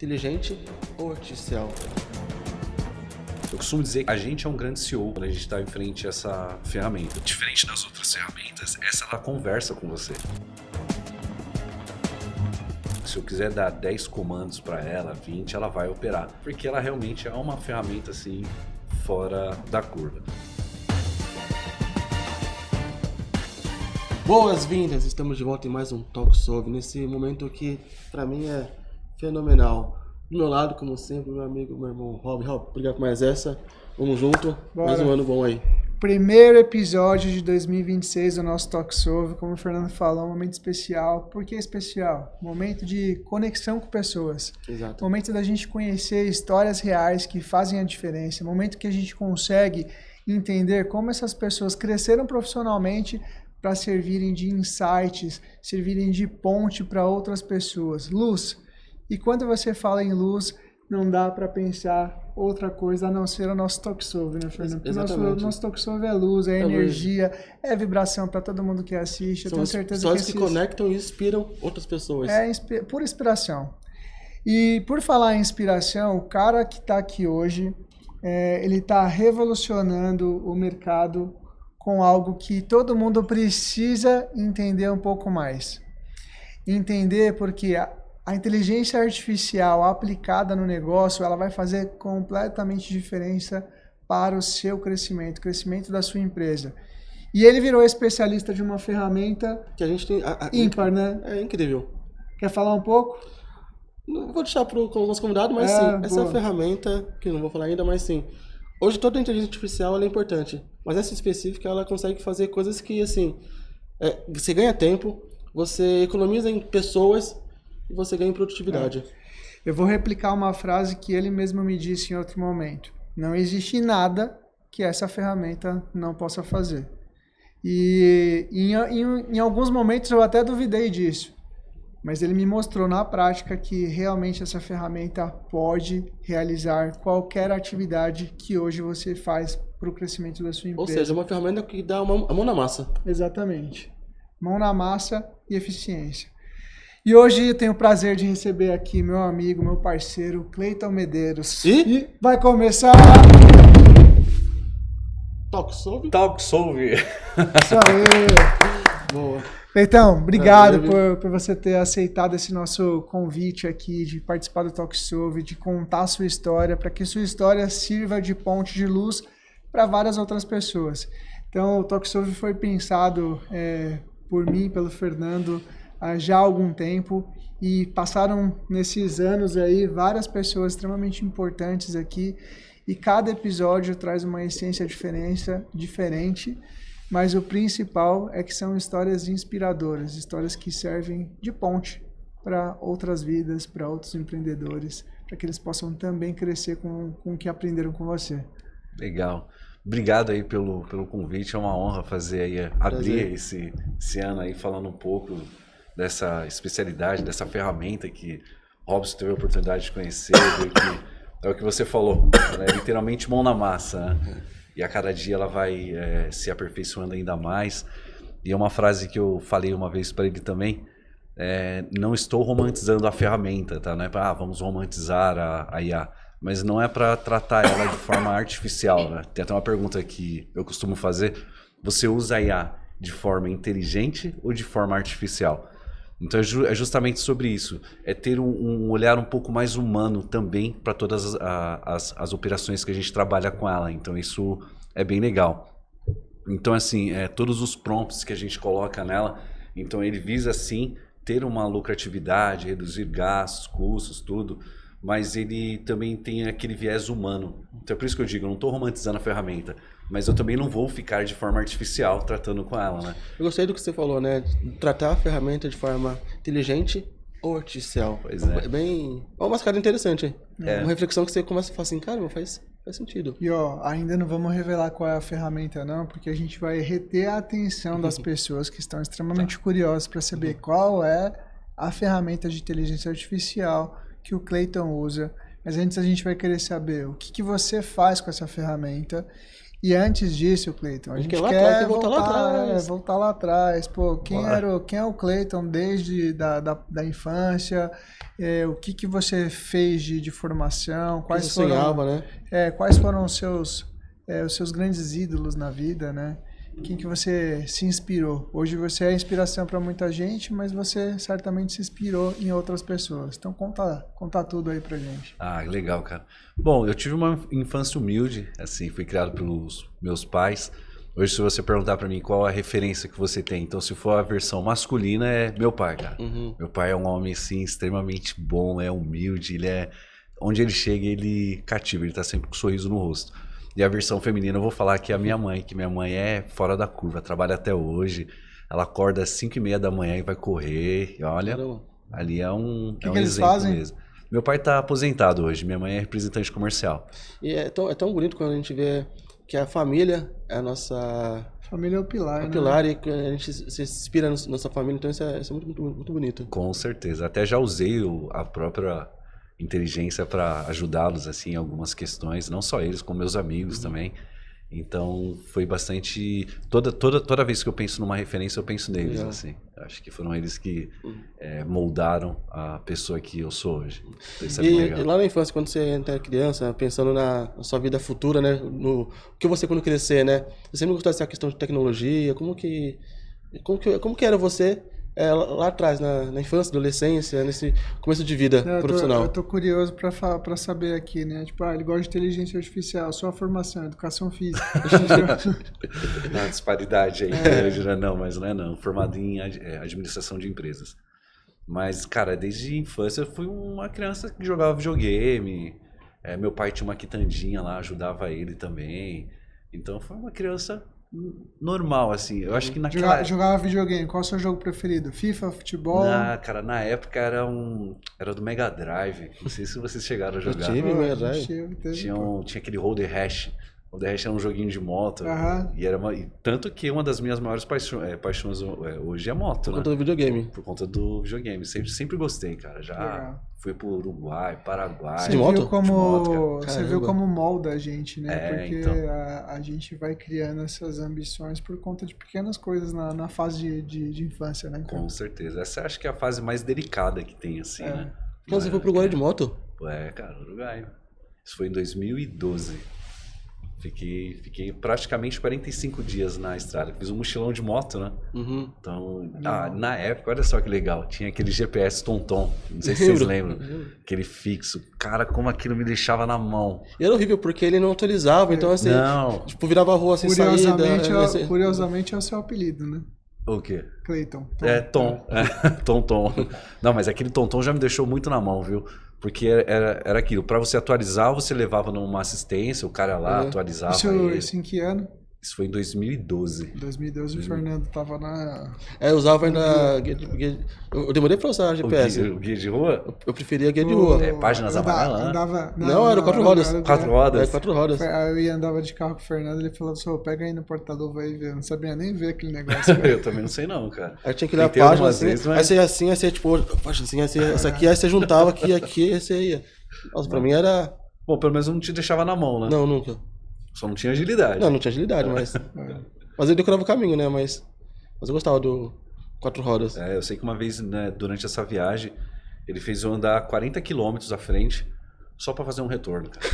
Inteligente ou artificial? Eu costumo dizer que a gente é um grande CEO quando a gente está em frente a essa ferramenta. Diferente das outras ferramentas, essa ela conversa com você. Se eu quiser dar 10 comandos para ela, 20, ela vai operar. Porque ela realmente é uma ferramenta assim, fora da curva. Boas-vindas! Estamos de volta em mais um Talk Sobre, nesse momento que para mim é fenomenal. Do meu lado, como sempre, meu amigo, meu irmão Rob. Rob, obrigado por mais essa. Vamos junto. Bora. Mais um ano bom aí. Primeiro episódio de 2026 do nosso Talk Sobre, como o Fernando falou, um momento especial. Por que especial? Momento de conexão com pessoas. Exato. Momento da gente conhecer histórias reais que fazem a diferença. Momento que a gente consegue entender como essas pessoas cresceram profissionalmente para servirem de insights, servirem de ponte para outras pessoas. Luz. E quando você fala em luz, não dá para pensar outra coisa a não ser o nosso Talk Sobre, né, Fernando? Exatamente. Nosso Talk Sobre é luz, é energia, é vibração para todo mundo que assiste. Eu tenho certeza que pessoas que conectam e inspiram outras pessoas. É pura inspiração. E por falar em inspiração, o cara que está aqui hoje, ele está revolucionando o mercado com algo que todo mundo precisa entender um pouco mais. Entender porque a inteligência artificial aplicada no negócio, ela vai fazer completamente diferença para o seu crescimento, o crescimento da sua empresa. E ele virou especialista de uma ferramenta Que a gente tem ímpar, né? É incrível. Quer falar um pouco? Não vou deixar para o nosso convidado, mas sim, essa ferramenta, que eu não vou falar ainda, mas sim. Hoje toda a inteligência artificial ela é importante, mas essa específica ela consegue fazer coisas que, assim, você ganha tempo, você economiza em pessoas e você ganha em produtividade. Eu vou replicar uma frase que ele mesmo me disse em outro momento. Não existe nada que essa ferramenta não possa fazer. E em alguns momentos eu até duvidei disso. Mas ele me mostrou na prática que realmente essa ferramenta pode realizar qualquer atividade que hoje você faz para o crescimento da sua empresa. Ou seja, uma ferramenta que dá a mão na massa. Exatamente. Mão na massa e eficiência. E hoje eu tenho o prazer de receber aqui meu amigo, meu parceiro, Cleiton Medeiros. E vai começar... Talk Sobre? Talk Sobre. Isso aí. Boa. Cleitão, obrigado por você ter aceitado esse nosso convite aqui de participar do Talk Sobre, de contar a sua história, para que sua história sirva de ponte de luz para várias outras pessoas. Então, o Talk Sobre foi pensado por mim, pelo Fernando, já há algum tempo, e passaram nesses anos aí várias pessoas extremamente importantes aqui, e cada episódio traz uma essência diferente, mas o principal é que são histórias inspiradoras, histórias que servem de ponte para outras vidas, para outros empreendedores, para que eles possam também crescer com o que aprenderam com você. Legal. Obrigado aí pelo convite, é uma honra fazer aí, abrir esse ano aí falando um pouco dessa especialidade, dessa ferramenta que Robson teve a oportunidade de conhecer, que é o que você falou, ela é literalmente mão na massa, né? E a cada dia ela vai se aperfeiçoando ainda mais. E é uma frase que eu falei uma vez para ele também, não estou romantizando a ferramenta, tá? Não é para vamos romantizar a IA, mas não é para tratar ela de forma artificial, né? Tem até uma pergunta que eu costumo fazer, você usa a IA de forma inteligente ou de forma artificial? Então é justamente sobre isso, é ter um olhar um pouco mais humano também para todas as operações que a gente trabalha com ela, então isso é bem legal. Então assim, todos os prompts que a gente coloca nela, então ele visa sim ter uma lucratividade, reduzir gastos, custos, tudo, mas ele também tem aquele viés humano. Então é por isso que eu digo, eu não estou romantizando a ferramenta, mas eu também não vou ficar de forma artificial tratando com ela, né? Eu gostei do que você falou, né? Tratar a ferramenta de forma inteligente ou artificial. Pois é. É uma mascarada interessante, hein? Uma reflexão que você começa a falar assim, cara, faz sentido. E ainda não vamos revelar qual é a ferramenta não, porque a gente vai reter a atenção das pessoas que estão extremamente curiosas para saber qual é a ferramenta de inteligência artificial que o Cleiton usa. Mas antes a gente vai querer saber o que você faz com essa ferramenta E antes disso, Cleiton, a gente quer quer voltar lá atrás. Voltar lá atrás. Pô, quem é o Cleiton desde da infância? O que você fez de formação? Quais foram, sonhava, né? Quais foram os seus grandes ídolos na vida, né? Quem que você se inspirou? Hoje você é inspiração para muita gente, mas você certamente se inspirou em outras pessoas. Então conta tudo aí pra gente. Ah, legal, cara. Bom, eu tive uma infância humilde, assim, fui criado pelos meus pais. Hoje, se você perguntar pra mim qual a referência que você tem, então se for a versão masculina, é meu pai, cara. Meu pai é um homem, assim, extremamente bom, é humilde, onde ele chega, ele cativa, ele tá sempre com um sorriso no rosto. E a versão feminina eu vou falar que é a minha mãe, que minha mãe é fora da curva, trabalha até hoje. Ela acorda às 5h30 da manhã e vai correr. E olha, ali é um que exemplo eles fazem? mesmo. Meu pai tá aposentado hoje, minha mãe é representante comercial. E é tão bonito quando a gente vê que a família é a nossa... Família é o pilar, né? O pilar, e a gente se inspira na nossa família, então isso é muito, muito bonito. Com certeza. Até já usei a própria inteligência para ajudá-los assim em algumas questões, não só eles, como meus amigos também. Então foi bastante, toda vez que eu penso numa referência eu penso neles assim. Acho que foram eles que moldaram a pessoa que eu sou hoje. Então, isso é bem legal. E lá na infância, quando você era criança, pensando na sua vida futura, né, no que você quando crescer, né, você sempre gostou dessa questão de tecnologia, como que era você lá atrás, na infância, adolescência, nesse começo de vida profissional? Eu tô curioso pra saber aqui, né? Tipo, ele gosta de inteligência artificial, sua formação, educação física. A disparidade aí, não, mas não é não. Formado em administração de empresas. Mas, cara, desde a infância eu fui uma criança que jogava videogame. Meu pai tinha uma quitandinha lá, ajudava ele também. Então foi uma criança normal, assim. Eu acho que naquela... Jogava videogame. Qual é o seu jogo preferido? FIFA, futebol? Cara, na época era do Mega Drive. Não sei se vocês chegaram a jogar. Eu tive Mega Drive. Tinha aquele Road Rash. O Road Rash era um joguinho de moto. E tanto que uma das minhas maiores paixões hoje é moto, Por conta do videogame. Por conta do videogame. Sempre gostei, cara. Já fui pro Uruguai, Paraguai. Você De moto? Você viu como molda a gente, né? Porque então. a gente vai criando essas ambições por conta de pequenas coisas na fase de infância, né? Com certeza. Essa acho que é a fase mais delicada que tem, assim, né? Então você foi pro Uruguai de moto? Cara, Uruguai. Isso foi em 2012. Fiquei praticamente 45 dias na estrada. Fiz um mochilão de moto, né? Então, na época, olha só que legal. Tinha aquele GPS Tonton. Não sei se vocês lembram. Aquele fixo. Cara, como aquilo me deixava na mão. E era horrível, porque ele não atualizava. Então, assim, tipo, virava a rua sem saída. Curiosamente é o seu apelido, né? O quê? Cleiton. Tom. Tonton. Não, mas aquele Tonton já me deixou muito na mão, viu? Porque era aquilo, para você atualizar, você levava numa assistência, o cara lá atualizava. Isso em que ano? Isso foi em 2012. 2012 o Fernando tava na... Eu usava ainda... Eu demorei pra usar GPS. O guia de rua? Eu preferia guia de rua. Páginas amarelas, né? Não, era 4 rodas. 4 rodas? 4 rodas. Aí eu andava de carro com o Fernando, ele falou assim, pega aí no porta-luva aí, eu não sabia nem ver aquele negócio. Eu também não sei não, cara. Aí tinha que ler a página assim, aí você ia assim, aí você tipo, página assim, essa aqui, aí você juntava aqui, aí você ia. Nossa, pra mim era... Bom, pelo menos não te deixava na mão, né? Não, nunca. Só não tinha agilidade. Não tinha agilidade, mas... Mas ele decorava o caminho, né? Mas eu gostava do 4 rodas. Eu sei que uma vez, né, durante essa viagem, ele fez eu andar 40 quilômetros à frente só pra fazer um retorno, cara.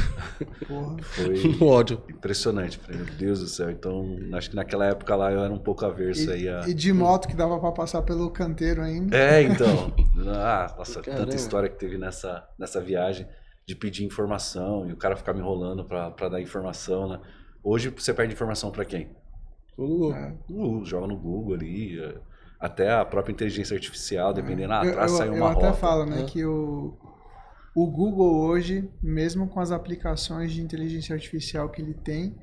Porra. Foi No ódio. Impressionante. Falei, meu Deus do céu. Então, acho que naquela época lá eu era um pouco averso aí a... E de moto que dava pra passar pelo canteiro ainda. Então. Nossa, Caramba. tanta história que teve nessa viagem de pedir informação e o cara ficar me enrolando pra dar informação, né? Hoje você pede informação pra quem? Joga no Google ali, até a própria inteligência artificial, dependendo, atrás sai uma rota. Eu até falo, né, que o Google hoje, mesmo com as aplicações de inteligência artificial que ele tem,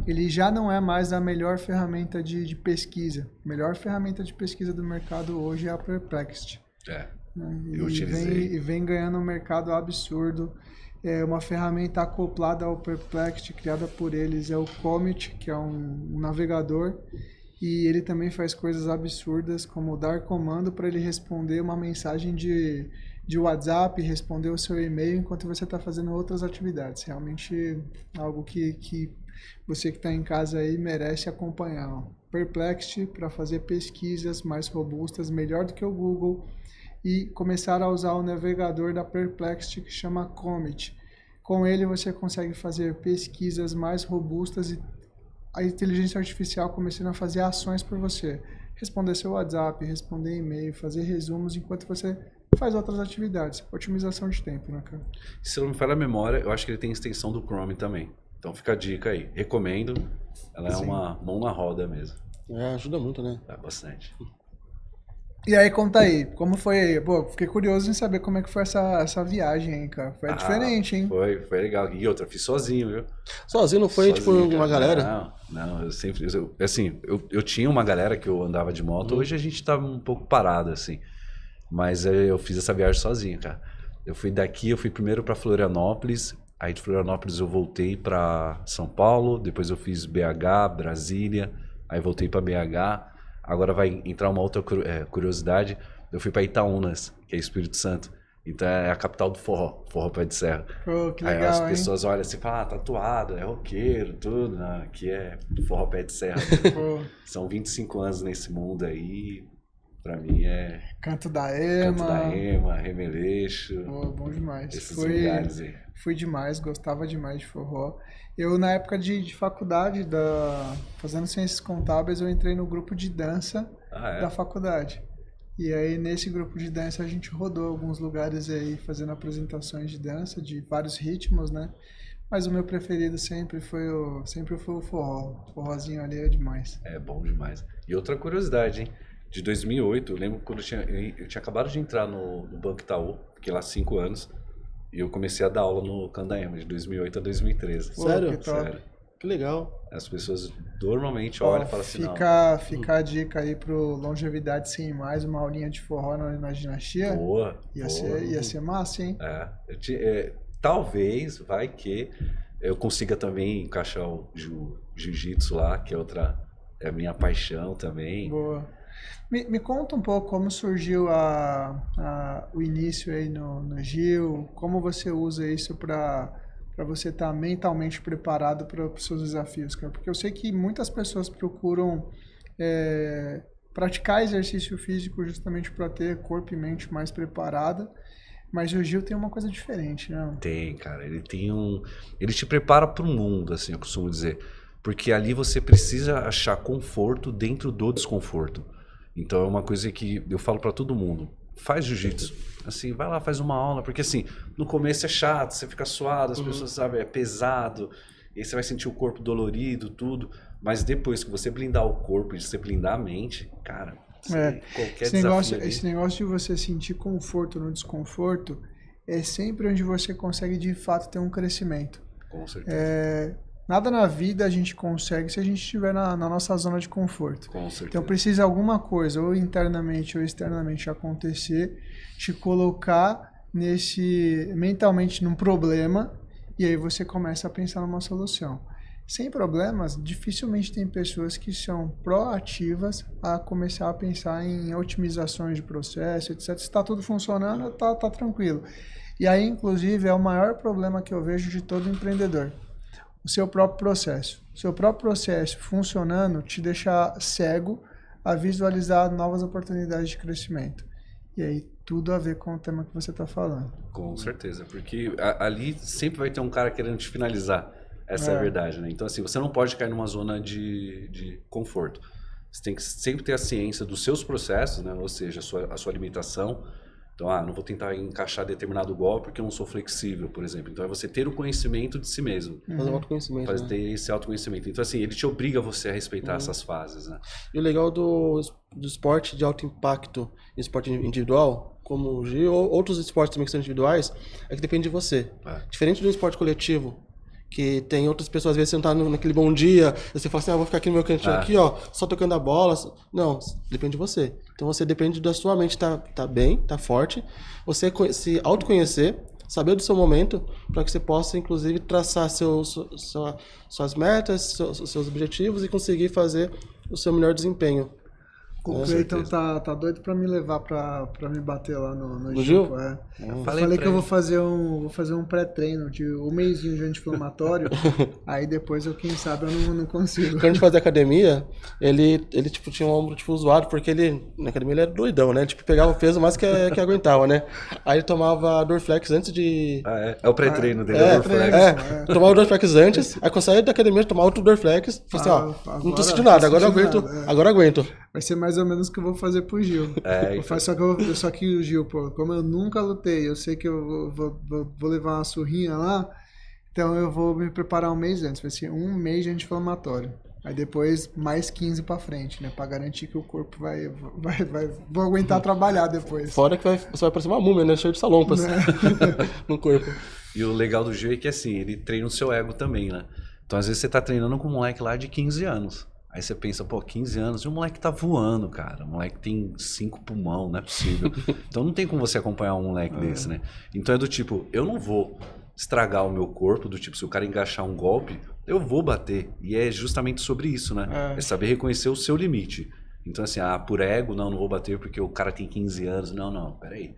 ele já não é mais a melhor ferramenta de pesquisa. A melhor ferramenta de pesquisa do mercado hoje é a Perplexity. Eu utilizei. E vem ganhando um mercado absurdo. Uma ferramenta acoplada ao Perplexity, criada por eles, é o Comet, que é um navegador, e ele também faz coisas absurdas, como dar comando para ele responder uma mensagem de de WhatsApp, responder o seu e-mail enquanto você está fazendo outras atividades. Realmente algo que você que está em casa aí merece acompanhar. Ó. Perplexity para fazer pesquisas mais robustas, melhor do que o Google, e começar a usar o navegador da Perplexity que chama Comet. Com ele você consegue fazer pesquisas mais robustas e a inteligência artificial começando a fazer ações por você. Responder seu WhatsApp, responder e-mail, fazer resumos enquanto você faz outras atividades. Otimização de tempo, né, cara? Se eu não me falha a memória, eu acho que ele tem extensão do Chrome também. Então fica a dica aí. Recomendo. Ela é uma mão na roda mesmo. Ajuda muito, né? Bastante. E aí, conta aí, como foi aí? Pô, fiquei curioso em saber como é que foi essa viagem aí, cara. Foi diferente, hein? Foi legal. E outra, fiz sozinho, viu? Sozinho? Não foi, tipo, uma galera? Não, eu sempre... Eu tinha uma galera que eu andava de moto, hoje a gente tá um pouco parado, assim. Mas eu fiz essa viagem sozinho, cara. Eu fui primeiro pra Florianópolis, aí de Florianópolis eu voltei pra São Paulo, depois eu fiz BH, Brasília, aí voltei pra BH. Agora vai entrar uma outra curiosidade. Eu fui para Itaúnas, que é Espírito Santo. Então é a capital do forró Pé de Serra. Pô, que legal, aí as pessoas olham assim e falam, tatuado, é roqueiro, tudo. Não, aqui é forró Pé de Serra. São 25 anos nesse mundo aí. Pra mim é... Canto da Ema, Remeleixo. Pô, bom demais. Esses lugares aí. Fui demais, gostava demais de forró. Eu, na época de faculdade, fazendo ciências contábeis, eu entrei no grupo de dança da faculdade. E aí, nesse grupo de dança, a gente rodou alguns lugares aí, fazendo apresentações de dança, de vários ritmos, né? Mas o meu preferido sempre foi o forró. O forrozinho ali é demais. É bom demais. E outra curiosidade, hein? De 2008, eu lembro quando eu tinha acabado de entrar no Banco Itaú, fiquei lá 5 anos. E eu comecei a dar aula no Candaema, de 2008 a 2013. Sério? Que top. Sério. Que legal. As pessoas normalmente olham e falam assim, Fica a dica aí pro Longevidade Sem Mais, uma aulinha de forró na dinastia. Boa. Ia ser massa, hein? Talvez, vai que eu consiga também encaixar o jiu-jitsu lá, que é a minha paixão também. Boa. Me conta um pouco como surgiu o início aí no Gil, como você usa isso para você estar mentalmente preparado para os seus desafios, cara? Porque eu sei que muitas pessoas procuram praticar exercício físico justamente para ter corpo e mente mais preparada, mas o Gil tem uma coisa diferente, né? Tem, cara. Ele te prepara para o mundo, assim, eu costumo dizer. Porque ali você precisa achar conforto dentro do desconforto. Então é uma coisa que eu falo para todo mundo, faz jiu-jitsu, assim, vai lá, faz uma aula, porque assim, no começo é chato, você fica suado, as pessoas sabem, é pesado, e aí você vai sentir o corpo dolorido, tudo, mas depois que você blindar o corpo e você blindar a mente, cara, qualquer desafio ali... Esse negócio de você sentir conforto no desconforto é sempre onde você consegue de fato ter um crescimento. Com certeza. Nada na vida a gente consegue se a gente estiver na nossa zona de conforto. Com certeza. Então precisa alguma coisa, ou internamente ou externamente, acontecer, te colocar mentalmente num problema, e aí você começa a pensar numa solução. Sem problemas, dificilmente tem pessoas que são proativas a começar a pensar em otimizações de processo, etc. Se está tudo funcionando, tá tranquilo. E aí, inclusive, é o maior problema que eu vejo de todo empreendedor. O seu próprio processo. O seu próprio processo funcionando te deixa cego a visualizar novas oportunidades de crescimento. E aí, tudo a ver com o tema que você está falando. Com certeza, porque ali sempre vai ter um cara querendo te finalizar. Essa é a verdade, né? Então, assim, você não pode cair numa zona de conforto. Você tem que sempre ter a ciência dos seus processos, né? Ou seja, a sua limitação. Então, não vou tentar encaixar determinado golpe porque eu não sou flexível, por exemplo. Então, é você ter o conhecimento de si mesmo. Fazer o autoconhecimento. Fazer ter esse autoconhecimento. Então, assim, ele te obriga você a respeitar essas fases, né? E o legal do esporte de alto impacto, esporte individual, como o Gil, ou outros esportes também que são individuais, é que depende de você. Diferente do esporte coletivo, que tem outras pessoas, às vezes você não tá naquele bom dia, você fala assim, vou ficar aqui no meu cantinho aqui, ó, só tocando a bola. Não, depende de você. Então você depende da sua mente tá bem, tá forte, você se autoconhecer, saber do seu momento, para que você possa, inclusive, traçar suas metas, seus objetivos e conseguir fazer o seu melhor desempenho. O Cleiton tá doido pra me levar pra me bater lá no Gil? Eu falei que eu vou fazer um pré-treino de um mêsinho de anti-inflamatório, aí depois quem sabe, eu não consigo. Quando a gente fazia academia, ele tipo, tinha um ombro tipo, zoado, porque na academia ele era doidão, né? Tipo, pegava o peso mais que aguentava, né? Aí ele tomava Dorflex antes de... É o pré-treino dele, o Dorflex. Tomava o Dorflex antes, aí quando saía da academia, tomava outro Dorflex, falei assim, ó, não tô sentindo nada, agora eu aguento, agora eu aguento. Vai ser mais ou menos o que eu vou fazer pro Gil. Só que o Gil, pô, como eu nunca lutei, eu sei que eu vou levar uma surrinha lá, então eu vou me preparar um mês antes. Vai ser um mês de anti-inflamatório. Aí depois mais 15 pra frente, né? Pra garantir que o corpo vou aguentar trabalhar depois. Fora que você vai parecer uma múmia, né? Cheio de salompas no corpo. E o legal do Gil é que assim, ele treina o seu ego também, né? Então às vezes você tá treinando com um moleque lá de 15 anos. Aí você pensa, pô, 15 anos, e o moleque tá voando, cara. O moleque tem 5 pulmão, não é possível. Então não tem como você acompanhar um moleque desse, né? Então é do tipo, eu não vou estragar o meu corpo, do tipo, se o cara engaixar um golpe, eu vou bater. E é justamente sobre isso, né? É saber reconhecer o seu limite. Então assim, por ego, não vou bater porque o cara tem 15 anos. Não, peraí.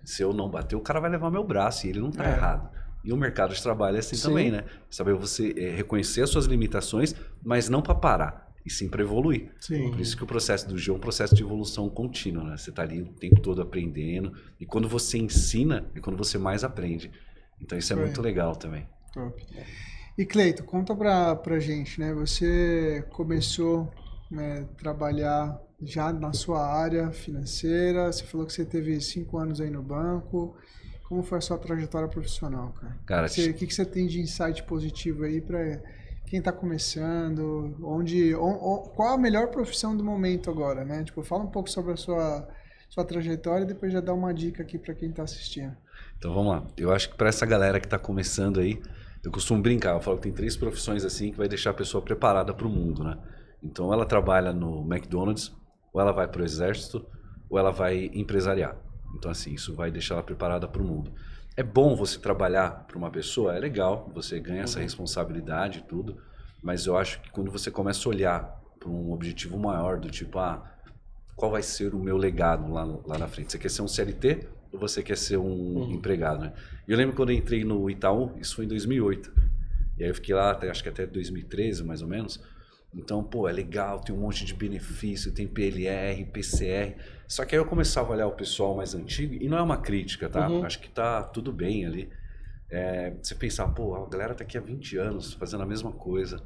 Se eu não bater, o cara vai levar meu braço e ele não tá errado. E o mercado de trabalho é assim também, né? Saber você reconhecer as suas limitações, mas não para parar. E sim para evoluir. Sim. Por isso que o processo do Gil é um processo de evolução contínua, né? Você tá ali o tempo todo aprendendo. E quando você ensina, é quando você mais aprende. Então isso é muito legal também. Top. E Cleiton, conta pra gente, né? Você começou a trabalhar já na sua área financeira. Você falou que você teve 5 anos aí no banco. Como foi a sua trajetória profissional, cara? O que você tem de insight positivo aí para quem está começando? Qual a melhor profissão do momento agora, né? Tipo, fala um pouco sobre a sua trajetória e depois já dá uma dica aqui para quem está assistindo. Então vamos lá. Eu acho que para essa galera que está começando aí, eu costumo brincar. Eu falo que tem 3 profissões assim que vai deixar a pessoa preparada para o mundo, né? Então ela trabalha no McDonald's, ou ela vai para o exército, ou ela vai empresariar. Então, assim, isso vai deixar ela preparada para o mundo. É bom você trabalhar para uma pessoa, é legal, você ganha essa responsabilidade e tudo, mas eu acho que quando você começa a olhar para um objetivo maior, do tipo, qual vai ser o meu legado lá na frente? Você quer ser um CLT ou você quer ser um empregado, né? Eu lembro quando eu entrei no Itaú, isso foi em 2008, e aí eu fiquei lá, acho que até 2013, mais ou menos. Então, pô, é legal, tem um monte de benefício, tem PLR, PCR. Só que aí eu começava a olhar o pessoal mais antigo, e não é uma crítica, tá? Acho que tá tudo bem ali. Você pensar, pô, a galera tá aqui há 20 anos fazendo a mesma coisa,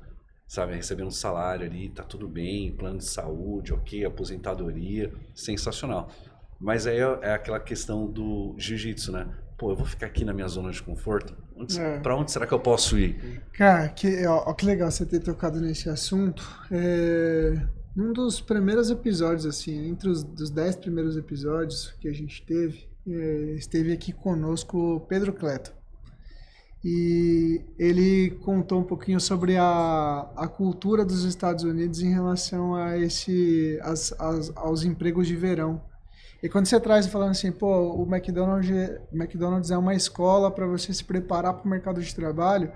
sabe? Recebendo um salário ali, tá tudo bem, plano de saúde, ok, aposentadoria, sensacional. Mas aí é aquela questão do jiu-jitsu, né? Pô, eu vou ficar aqui na minha zona de conforto? Pra onde será que eu posso ir? Cara, que legal você ter tocado nesse assunto. Num dos primeiros episódios, assim, entre os 10 primeiros episódios que a gente teve, esteve aqui conosco o Pedro Cleiton. E ele contou um pouquinho sobre a cultura dos Estados Unidos em relação a aos empregos de verão. E quando você traz falando assim, pô, o McDonald's é uma escola para você se preparar para o mercado de trabalho,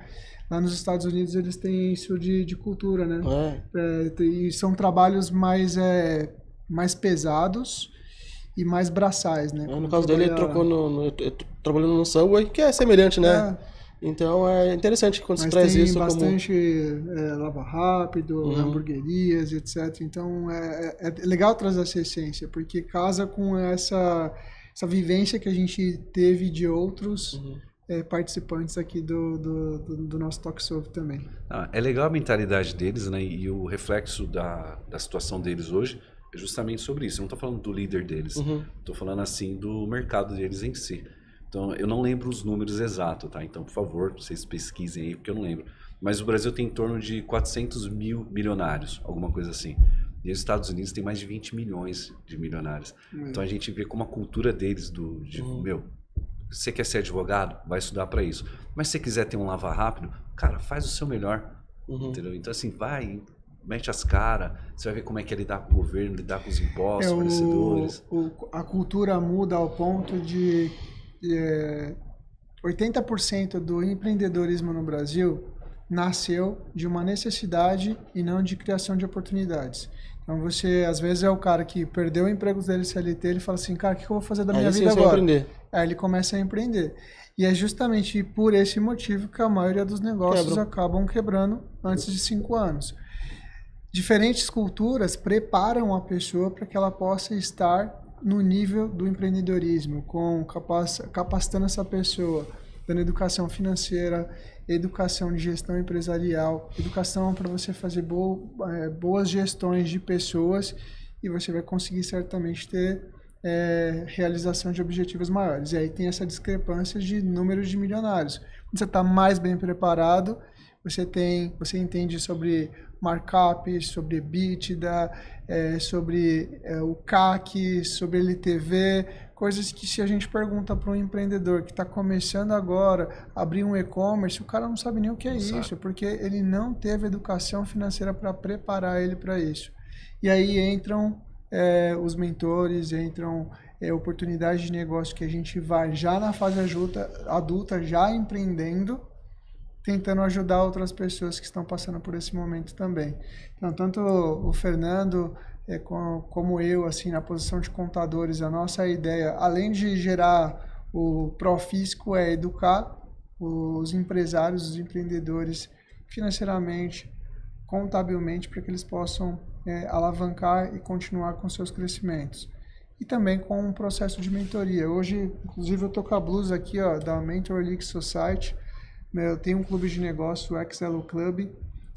lá nos Estados Unidos eles têm isso de cultura, né? E são trabalhos mais pesados e mais braçais, né? No caso dele, ele trabalhando no Subway, que é semelhante, né? Então é interessante quando se traz isso como... Mas tem bastante lava rápido, hamburguerias, etc. Então é legal trazer essa essência, porque casa com essa vivência que a gente teve de outros participantes aqui do nosso Talk Show também. É legal a mentalidade deles, né? E o reflexo da situação deles hoje é justamente sobre isso. Eu não estou falando do líder deles, estou falando assim do mercado deles em si. Então, eu não lembro os números exatos, tá? Então, por favor, vocês pesquisem aí, porque eu não lembro. Mas o Brasil tem em torno de 400 mil milionários, alguma coisa assim. E os Estados Unidos tem mais de 20 milhões de milionários. Então, a gente vê como a cultura deles você quer ser advogado? Vai estudar para isso. Mas se você quiser ter um lava rápido, cara, faz o seu melhor, entendeu? Então, assim, vai, mete as caras, você vai ver como é que é lidar com o governo, lidar com os impostos, fornecedores. A cultura muda ao ponto de... 80% do empreendedorismo no Brasil nasceu de uma necessidade e não de criação de oportunidades. Então você, às vezes, é o cara que perdeu o emprego dele CLT, ele fala assim, cara, o que eu vou fazer da minha Aí, vida sim, agora? Empreender. Aí ele começa a empreender. E é justamente por esse motivo que a maioria dos negócios acabam quebrando antes de 5 anos. Diferentes culturas preparam a pessoa para que ela possa estar no nível do empreendedorismo, capacitando essa pessoa, dando educação financeira, educação de gestão empresarial, educação para você fazer boas gestões de pessoas, e você vai conseguir certamente ter realização de objetivos maiores. E aí tem essa discrepância de números de milionários. Quando você está mais bem preparado, você entende sobre markup, sobre EBITDA, sobre o CAC, sobre LTV, coisas que se a gente pergunta para um empreendedor que está começando agora, abrir um e-commerce, o cara não sabe nem o que é isso, porque ele não teve educação financeira para preparar ele para isso. E aí entram os mentores, entram oportunidades de negócio que a gente vai já na fase adulta, já empreendendo, tentando ajudar outras pessoas que estão passando por esse momento também. Então, tanto o Fernando como eu, assim, na posição de contadores, a nossa ideia, além de gerar o Profisco, é educar os empresários, os empreendedores financeiramente, contabilmente, para que eles possam alavancar e continuar com seus crescimentos. E também com um processo de mentoria. Hoje, inclusive, eu estou com a blusa aqui, ó, da Mentor League Society. Eu tenho um clube de negócio, o Excel Club.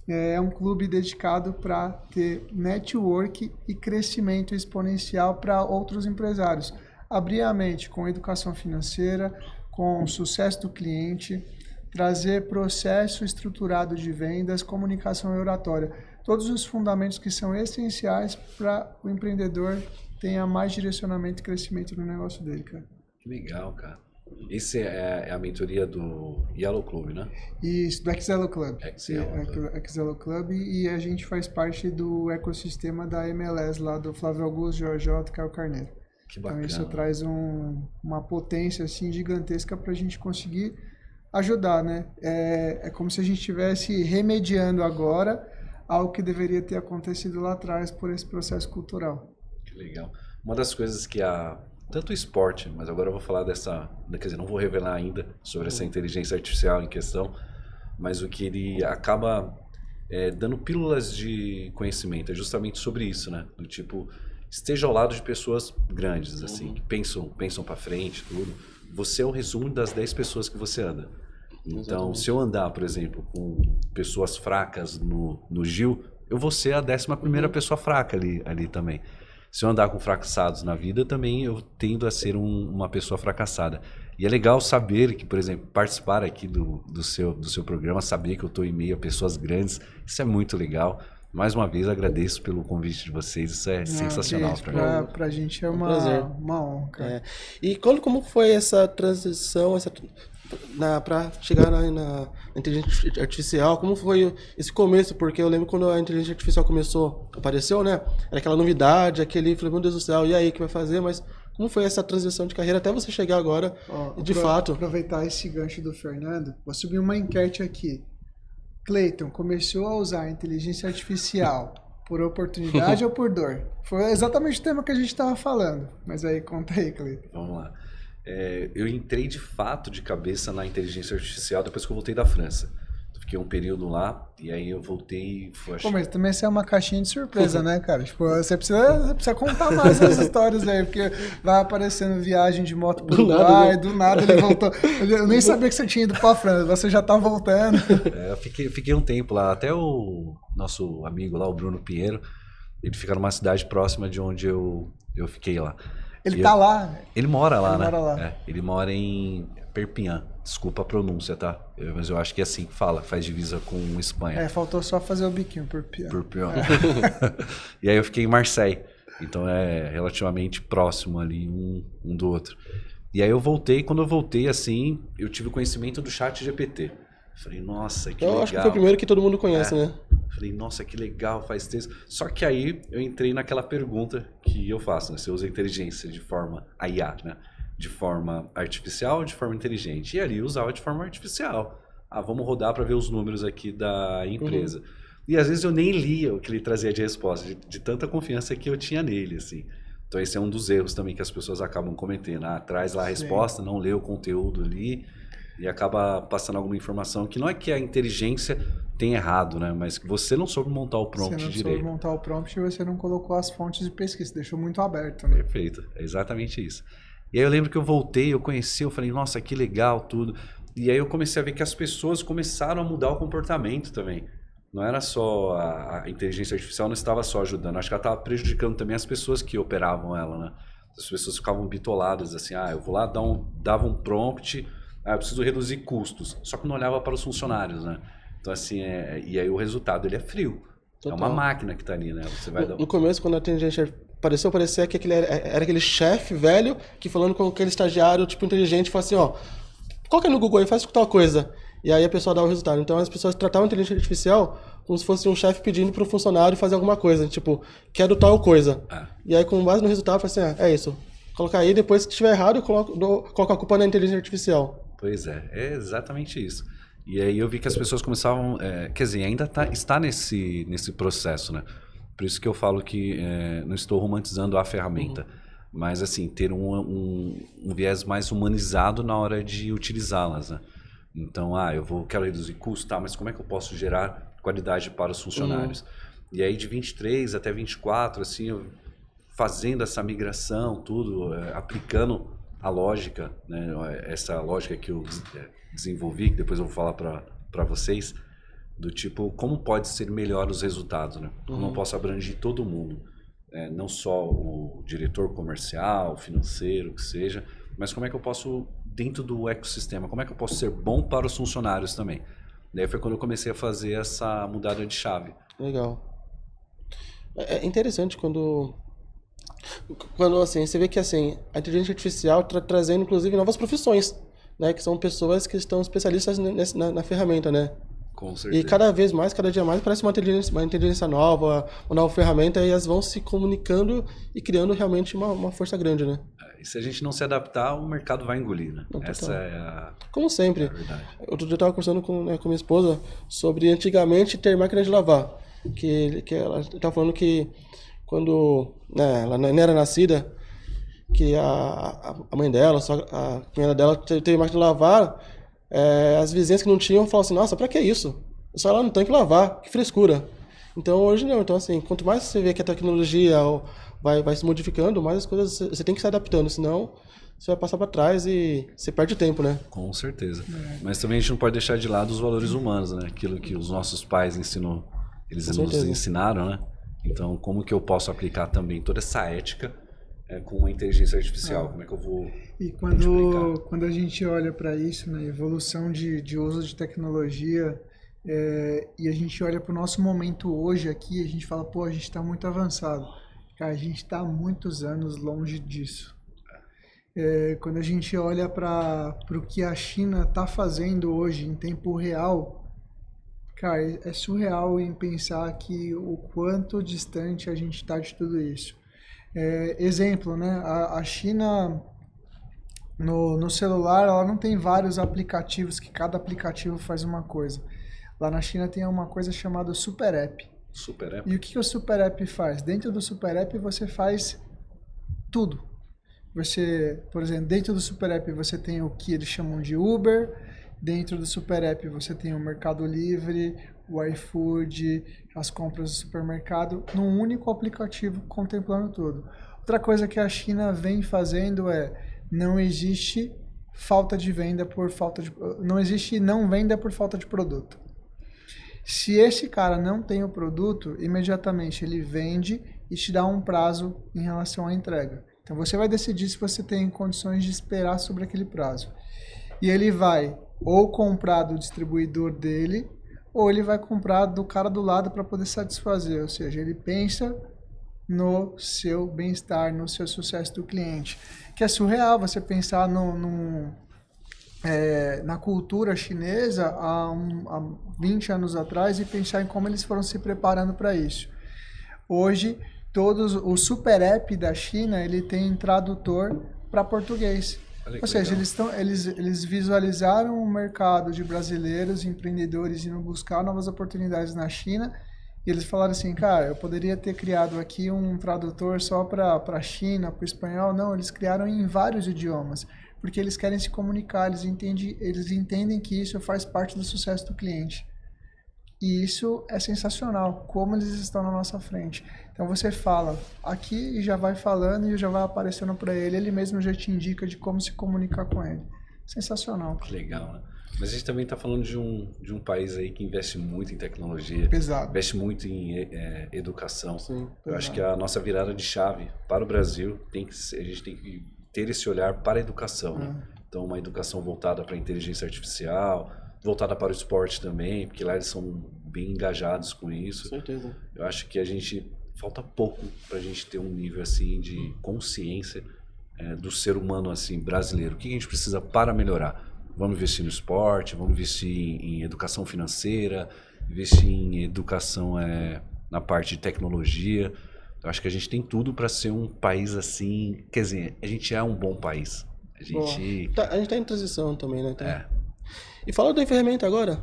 É um clube dedicado para ter network e crescimento exponencial para outros empresários. Abrir a mente com educação financeira, com sucesso do cliente, trazer processo estruturado de vendas, comunicação e oratória. Todos os fundamentos que são essenciais para o empreendedor tenha mais direcionamento e crescimento no negócio dele, cara. Que legal, cara. Esse é a mentoria do Yellow Club, né? Isso, do Excel Club. Excel Club, e a gente faz parte do ecossistema da MLS lá do Flávio Augusto, Jorge Otto e Caio Carneiro. Que bacana. Então isso traz uma potência assim gigantesca para a gente conseguir ajudar, né? É como se a gente estivesse remediando agora ao que deveria ter acontecido lá atrás por esse processo cultural. Que legal. Uma das coisas que tanto o esporte, mas agora eu vou falar quer dizer, não vou revelar ainda sobre essa inteligência artificial em questão, mas o que ele acaba dando pílulas de conhecimento é justamente sobre isso, né? Do tipo, esteja ao lado de pessoas grandes, assim, que pensam para frente, tudo. Você é o resumo das 10 pessoas que você anda. Então, exatamente. Se eu andar, por exemplo, com pessoas fracas no Gil, eu vou ser a 11ª pessoa fraca ali também. Se eu andar com fracassados na vida, também eu tendo a ser uma pessoa fracassada. E é legal saber que, por exemplo, participar aqui do seu programa, saber que eu estou em meio a pessoas grandes, isso é muito legal. Mais uma vez, agradeço pelo convite de vocês, isso é sensacional para mim. Pra gente é uma honra, cara. E como foi essa transição, para chegar na inteligência artificial, como foi esse começo? Porque eu lembro quando a inteligência artificial apareceu, né? Era aquela novidade, falei, meu Deus do céu, e aí, o que vai fazer? Mas como foi essa transição de carreira até você chegar agora, fato? Aproveitar esse gancho do Fernando, vou subir uma enquete aqui. Cleiton, começou a usar a inteligência artificial por oportunidade ou por dor? Foi exatamente o tema que a gente estava falando. Mas aí, conta aí, Cleiton. Vamos lá. Eu entrei de fato de cabeça na inteligência artificial depois que eu voltei da França. Fiquei um período lá e aí eu voltei... mas também isso é uma caixinha de surpresa, né, cara? Tipo, você precisa contar mais as histórias aí, porque vai aparecendo viagem de moto pro Uruguai, do nada ele voltou. Eu nem sabia que você tinha ido pra França, você já tá voltando. Eu fiquei um tempo lá, até o nosso amigo lá, o Bruno Pinheiro, ele fica numa cidade próxima de onde eu fiquei lá. Ele tá lá? Ele mora lá, né? Mora lá. Ele mora em Perpignan. Desculpa a pronúncia, tá? Mas eu acho que é assim que faz divisa com Espanha. Faltou só fazer o biquinho, Perpignan. E aí eu fiquei em Marseille. Então é relativamente próximo ali um do outro. E aí eu voltei, quando eu voltei assim, eu tive conhecimento do ChatGPT. Falei, nossa, que legal. Eu acho que foi o primeiro que todo mundo conhece, né? Falei, nossa, que legal, faz texto. Só que aí eu entrei naquela pergunta que eu faço, né? Você usa a inteligência de forma, a IA, né? De forma artificial ou de forma inteligente? E ali eu usava de forma artificial. Vamos rodar para ver os números aqui da empresa. E às vezes eu nem lia o que ele trazia de resposta, de tanta confiança que eu tinha nele, assim. Então esse é um dos erros também que as pessoas acabam cometendo. Traz lá a resposta, não lê o conteúdo ali e acaba passando alguma informação que não é que a inteligência tem errado, né? Mas que você não soube montar o prompt direito. Você não soube montar o prompt e você não colocou as fontes de pesquisa, deixou muito aberto, né? Perfeito, é exatamente isso. E aí eu lembro que eu voltei, eu conheci, eu falei, nossa, que legal tudo. E aí eu comecei a ver que as pessoas começaram a mudar o comportamento também. Não era só a inteligência artificial, não estava só ajudando, acho que ela estava prejudicando também as pessoas que operavam ela, né? As pessoas ficavam bitoladas, assim, eu vou lá, dava um prompt, eu preciso reduzir custos, só que não olhava para os funcionários, né? Então, assim, e aí o resultado, ele é frio. Total. É uma máquina que está ali, né? Você vai no começo, quando a inteligência apareceu, parecia que era aquele chefe velho que falando com aquele estagiário, tipo, inteligente, fala assim, coloca no Google aí, faz tal coisa. E aí a pessoa dá o resultado. Então as pessoas tratavam a inteligência artificial como se fosse um chefe pedindo para o funcionário fazer alguma coisa. Tipo, quero tal coisa. E aí com base no resultado, fala assim, é isso. Coloca aí, depois se estiver errado, eu coloco a culpa na inteligência artificial. Pois é exatamente isso. E aí eu vi que as pessoas começavam, quer dizer, ainda está nesse processo, né? Por isso que eu falo que não estou romantizando a ferramenta, mas assim, ter um viés mais humanizado na hora de utilizá-las, né? Então, quero reduzir custo, mas como é que eu posso gerar qualidade para os funcionários? E aí de 23 até 24, assim, eu fazendo essa migração, tudo, aplicando a lógica, né? Essa lógica que eu desenvolvi, que depois eu vou falar para vocês, do tipo, como pode ser melhor os resultados, né? Eu não posso abranger todo mundo, não só o diretor comercial, financeiro, que seja, mas como é que eu posso, dentro do ecossistema, como é que eu posso ser bom para os funcionários também? Daí foi quando eu comecei a fazer essa mudada de chave. Legal. É interessante quando assim, você vê que assim, a inteligência artificial está trazendo, inclusive, novas profissões, né? Que são pessoas que estão especialistas na ferramenta, né? Com certeza. E cada dia mais, parece uma inteligência nova, uma nova ferramenta, e elas vão se comunicando e criando realmente uma força grande, né? E se a gente não se adaptar, o mercado vai engolir, né? Essa é a... Como sempre. É a verdade. Outro dia eu estava conversando com minha esposa sobre antigamente ter máquina de lavar. Que ela estava falando que quando ela nem era nascida, que a mãe dela, a cunhada dela teve máquina de lavar, as vizinhas que não tinham falavam assim, nossa, pra que isso? É só ir lá no tanque lavar, que frescura. Então hoje não, então assim, quanto mais você vê que a tecnologia vai se modificando, mais as coisas você tem que se adaptando, senão você vai passar para trás e você perde tempo, né? Com certeza. Mas também a gente não pode deixar de lado os valores humanos, né? Aquilo que os nossos pais ensinou, eles nos ensinaram, né? Então, como que eu posso aplicar também toda essa ética com a inteligência artificial? Como é que eu vou E quando a gente olha para isso, na evolução de uso de tecnologia, e a gente olha para o nosso momento hoje aqui, a gente fala, a gente está muito avançado. Cara, a gente está há muitos anos longe disso. Quando a gente olha para o que a China está fazendo hoje em tempo real, cara, é surreal em pensar que o quanto distante a gente está de tudo isso. Exemplo, né? A China, no celular, ela não tem vários aplicativos que cada aplicativo faz uma coisa. Lá na China tem uma coisa chamada Super App. Super App? E o que o Super App faz? Dentro do Super App você faz tudo. Você, por exemplo, dentro do Super App você tem o que eles chamam de Uber, dentro do Super App você tem o Mercado Livre, o iFood, as compras do supermercado, num único aplicativo contemplando tudo. Outra coisa que a China vem fazendo não existe falta de venda por falta de... Não existe não venda por falta de produto. Se esse cara não tem o produto, imediatamente ele vende e te dá um prazo em relação à entrega. Então você vai decidir se você tem condições de esperar sobre aquele prazo. E ele vai ou comprar do distribuidor dele, ou ele vai comprar do cara do lado para poder satisfazer. Ou seja, ele pensa no seu bem-estar, no seu sucesso do cliente. Que é surreal você pensar na cultura chinesa há 20 anos atrás e pensar em como eles foram se preparando para isso. Hoje, o Super App da China ele tem tradutor para português. Ou seja, eles visualizaram o mercado de brasileiros, empreendedores indo buscar novas oportunidades na China E eles falaram assim, cara, eu poderia ter criado aqui um tradutor só para a China, para o espanhol. Não, eles criaram em vários idiomas, porque eles querem se comunicar, eles entendem que isso faz parte do sucesso do cliente. E isso é sensacional, como eles estão na nossa frente. Então você fala aqui e já vai falando e já vai aparecendo para ele, ele mesmo já te indica de como se comunicar com ele. Sensacional. Que legal, né? Mas a gente também está falando de um país aí que investe muito em tecnologia, Pesado. investe muito em educação. Sim, eu acho que a nossa virada de chave para o Brasil a gente tem que ter esse olhar para a educação, né? Então, uma educação voltada para a inteligência artificial, voltada para o esporte também, porque lá eles são bem engajados com isso. Com certeza. Eu acho que falta pouco para a gente ter um nível assim de consciência do ser humano assim brasileiro. O que a gente precisa para melhorar? Vamos investir no esporte, vamos investir em educação financeira, investir em educação na parte de tecnologia. Eu acho que a gente tem tudo para ser um país assim. Quer dizer, a gente é um bom país. A gente tá em transição também, né? Então... E fala da ferramenta agora.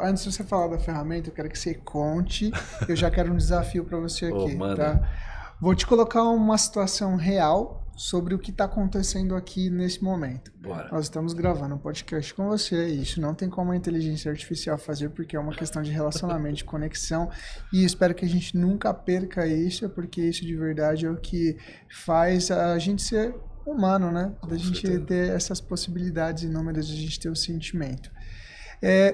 Antes de você falar da ferramenta, eu quero que você conte. Eu já quero um desafio para você aqui. Tá? Vou te colocar uma situação real sobre o que está acontecendo aqui nesse momento. Bora. Nós estamos gravando um podcast com você, e isso não tem como a inteligência artificial fazer, porque é uma questão de relacionamento, de conexão, e espero que a gente nunca perca isso, porque isso de verdade é o que faz a gente ser humano, né? Da gente ter essas possibilidades inúmeras de a gente ter o sentimento.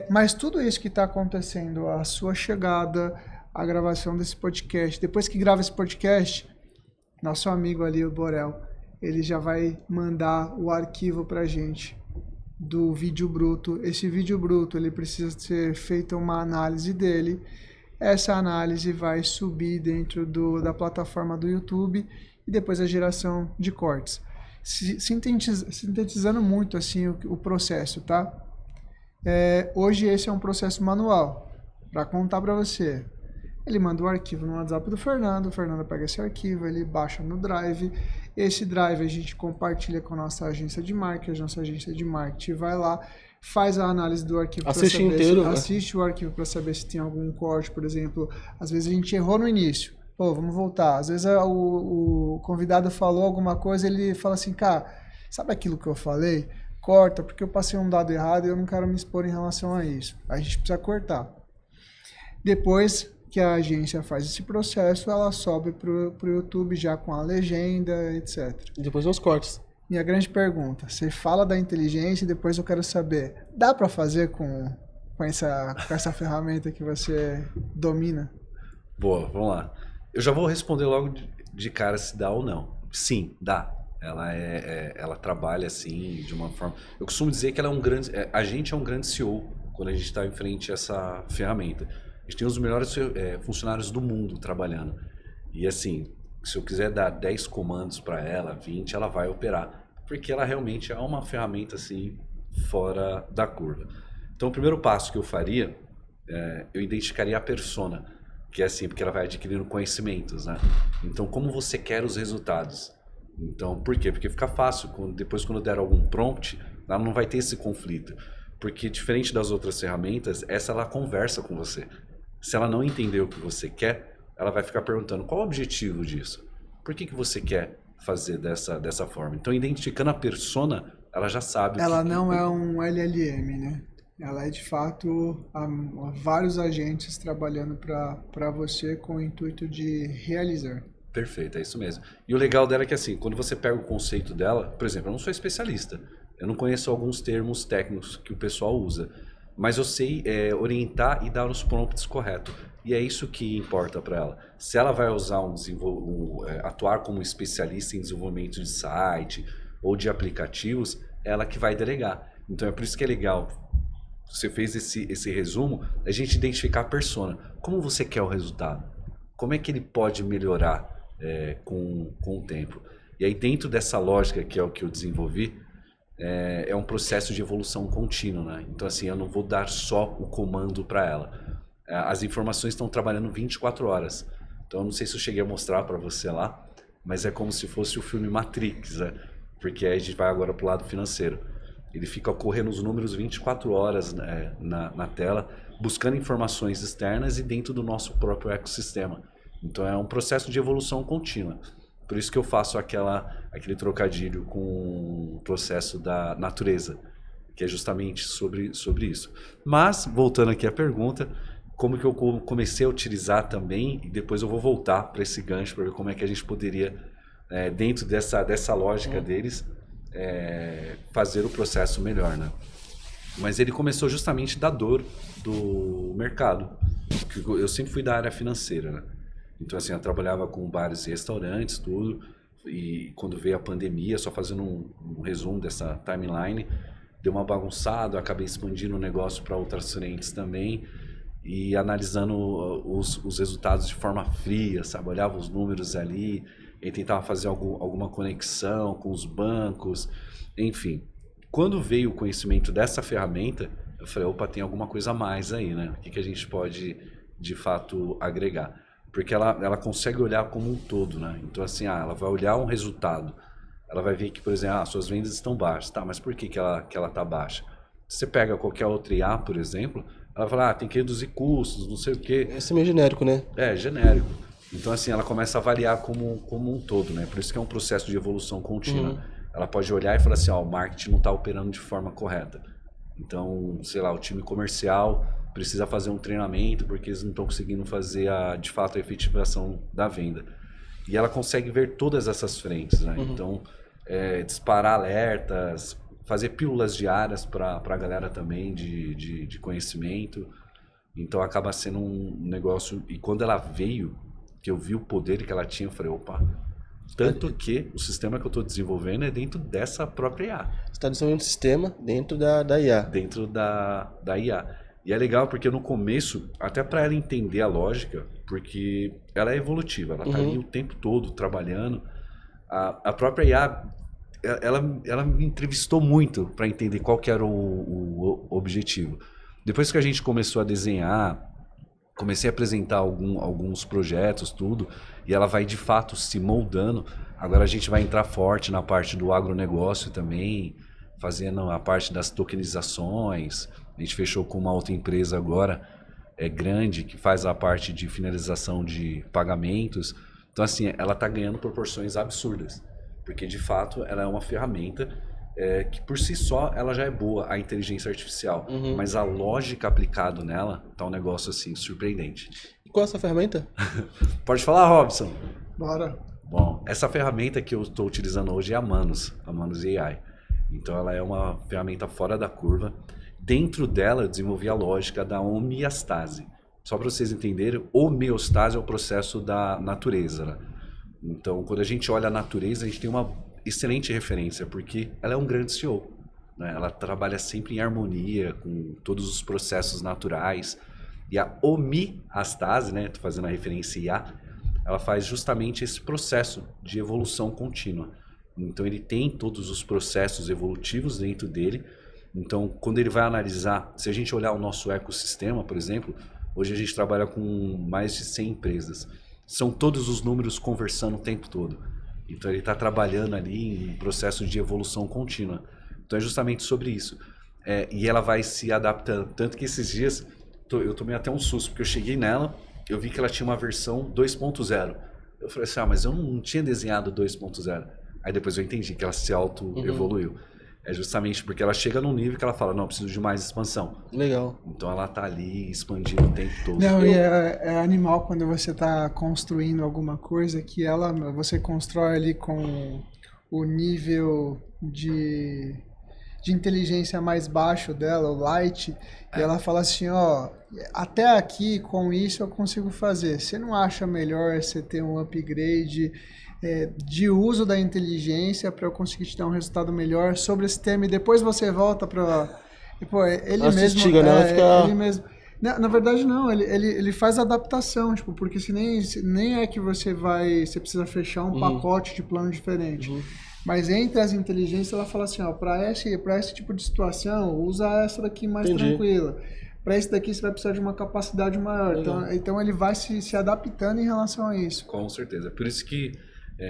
Mas tudo isso que está acontecendo, a sua chegada, a gravação desse podcast, depois que grava esse podcast, nosso amigo ali, o Borel, ele já vai mandar o arquivo pra gente do vídeo bruto. Esse vídeo bruto, ele precisa ser feita uma análise dele. Essa análise vai subir dentro da plataforma do YouTube e depois a geração de cortes. Sintetizando muito assim o processo, tá? Hoje esse é um processo manual. Para contar para você, ele manda o arquivo no WhatsApp do Fernando, o Fernando pega esse arquivo, ele baixa no Drive. Esse Drive a gente compartilha com a nossa agência de marketing, a nossa agência de marketing vai lá, faz a análise do arquivo, assiste o arquivo para saber se tem algum corte, por exemplo. Às vezes a gente errou no início, vamos voltar. Às vezes o convidado falou alguma coisa, ele fala assim, cara, sabe aquilo que eu falei? Corta, porque eu passei um dado errado e eu não quero me expor em relação a isso. A gente precisa cortar. Depois que a agência faz esse processo, ela sobe pro YouTube já com a legenda, etc. E depois os cortes. Minha grande pergunta, você fala da inteligência e depois eu quero saber, dá para fazer com essa ferramenta que você domina? Boa, vamos lá. Eu já vou responder logo de cara se dá ou não. Sim, dá. Ela trabalha assim de uma forma... Eu costumo dizer que ela é um grande... A gente é um grande CEO quando a gente está em frente a essa ferramenta. A gente tem os melhores funcionários do mundo trabalhando. E assim, se eu quiser dar 10 comandos para ela, 20, ela vai operar. Porque ela realmente é uma ferramenta assim, fora da curva. Então o primeiro passo que eu faria, eu identificaria a persona. Que é assim, porque ela vai adquirindo conhecimentos, né? Então como você quer os resultados? Então, por quê? Porque fica fácil. Depois quando der algum prompt, ela não vai ter esse conflito. Porque diferente das outras ferramentas, ela conversa com você. Se ela não entender o que você quer, ela vai ficar perguntando qual o objetivo disso? Por que você quer fazer dessa forma? Então, identificando a persona, ela já sabe. Ela não é um LLM, né? Ela é, de fato, vários agentes trabalhando para você com o intuito de realizar. Perfeito, é isso mesmo. E o legal dela é que, assim, quando você pega o conceito dela, por exemplo, eu não sou especialista, eu não conheço alguns termos técnicos que o pessoal usa, mas eu sei orientar e dar os prompts corretos. E é isso que importa para ela. Se ela vai usar atuar como especialista em desenvolvimento de site ou de aplicativos, ela que vai delegar. Então é por isso que é legal. Você fez esse resumo, a gente identificar a persona. Como você quer o resultado? Como é que ele pode melhorar com o tempo? E aí dentro dessa lógica, que é o que eu desenvolvi, é um processo de evolução contínua, né? Então assim, eu não vou dar só o comando para ela. As informações estão trabalhando 24 horas. Então eu não sei se eu cheguei a mostrar para você lá, mas é como se fosse o filme Matrix, né? Porque aí a gente vai agora para o lado financeiro. ele fica correndo os números 24 horas na tela, buscando informações externas e dentro do nosso próprio ecossistema. Então é um processo de evolução contínua. Por isso que eu faço aquele trocadilho com o processo da natureza, que é justamente sobre isso. Mas, voltando aqui à pergunta, como que eu comecei a utilizar também, e depois eu vou voltar para esse gancho para ver como é que a gente poderia, dentro dessa lógica deles, fazer o processo melhor, né? Mas ele começou justamente da dor do mercado. Eu sempre fui da área financeira, né? Então, assim, eu trabalhava com bares e restaurantes, tudo, e quando veio a pandemia, só fazendo um resumo dessa timeline, deu uma bagunçada, eu acabei expandindo o negócio para outras frentes também, e analisando os resultados de forma fria, sabe? Olhava os números ali, e tentava fazer alguma conexão com os bancos, enfim. Quando veio o conhecimento dessa ferramenta, eu falei, opa, tem alguma coisa a mais aí, né? O que a gente pode, de fato, agregar? Porque ela consegue olhar como um todo, né? Então, assim, ela vai olhar um resultado. Ela vai ver que, por exemplo, suas vendas estão baixas. Tá, mas por que ela está baixa? Você pega qualquer outra IA, por exemplo, ela vai falar, tem que reduzir custos, não sei o quê. Esse é meio genérico, né? Genérico. Então, assim, ela começa a avaliar como um todo, né? Por isso que é um processo de evolução contínua. Ela pode olhar e falar assim, o marketing não está operando de forma correta. Então, sei lá, o time comercial precisa fazer um treinamento porque eles não estão conseguindo fazer, de fato, a efetivação da venda. E ela consegue ver todas essas frentes, né? Então, disparar alertas, fazer pílulas diárias para a galera também de conhecimento. Então, acaba sendo um negócio... E quando ela veio, que eu vi o poder que ela tinha, eu falei, opa... Tanto que o sistema que eu estou desenvolvendo é dentro dessa própria IA. Você está desenvolvendo um sistema dentro da IA. Dentro da IA. E é legal porque no começo, até para ela entender a lógica, porque ela é evolutiva, ela está ali o tempo todo trabalhando. A própria IA, ela me entrevistou muito para entender qual que era o objetivo. Depois que a gente começou a desenhar, comecei a apresentar alguns projetos, tudo, e ela vai de fato se moldando. Agora a gente vai entrar forte na parte do agronegócio também, fazendo a parte das tokenizações. A gente fechou com uma outra empresa agora, grande, que faz a parte de finalização de pagamentos. Então, assim, ela está ganhando proporções absurdas, porque de fato ela é uma ferramenta que por si só ela já é boa, a inteligência artificial, mas a lógica aplicada nela tá um negócio assim surpreendente. E qual é essa ferramenta? Pode falar, Robson? Bora. Bom, essa ferramenta que eu estou utilizando hoje é a Manus AI. Então ela é uma ferramenta fora da curva. Dentro dela eu desenvolvi a lógica da homeostase. Só para vocês entenderem, homeostase é o processo da natureza, né? Então, quando a gente olha a natureza, a gente tem uma excelente referência, porque ela é um grande CEO, né? Ela trabalha sempre em harmonia com todos os processos naturais. E a homeostase, né? Tô fazendo a referência IA, ela faz justamente esse processo de evolução contínua. Então, ele tem todos os processos evolutivos dentro dele. Então, quando ele vai analisar, se a gente olhar o nosso ecossistema, por exemplo, hoje a gente trabalha com mais de 100 empresas. São todos os números conversando o tempo todo. Então, ele está trabalhando ali em processo de evolução contínua. Então, é justamente sobre isso. E ela vai se adaptando. Tanto que esses dias, eu tomei até um susto, porque eu cheguei nela, eu vi que ela tinha uma versão 2.0. Eu falei assim, mas eu não tinha desenhado 2.0. Aí depois eu entendi que ela se auto-evoluiu. É justamente porque ela chega num nível que ela fala, não, preciso de mais expansão. Legal. Então ela tá ali expandindo o tempo todo. Não, e é animal quando você está construindo alguma coisa que você constrói ali com o nível de inteligência mais baixo dela, o light, e ela fala assim, até aqui com isso eu consigo fazer. Você não acha melhor você ter um upgrade de uso da inteligência para eu conseguir te dar um resultado melhor sobre esse tema e depois você volta para ele mesmo na verdade não, ele faz adaptação, tipo, porque se nem é que você precisa fechar um pacote de plano diferente, mas entre as inteligências ela fala assim, para esse tipo de situação usa essa daqui mais tranquila, para esse daqui você vai precisar de uma capacidade maior, então ele vai se adaptando em relação a isso. Com certeza, por isso que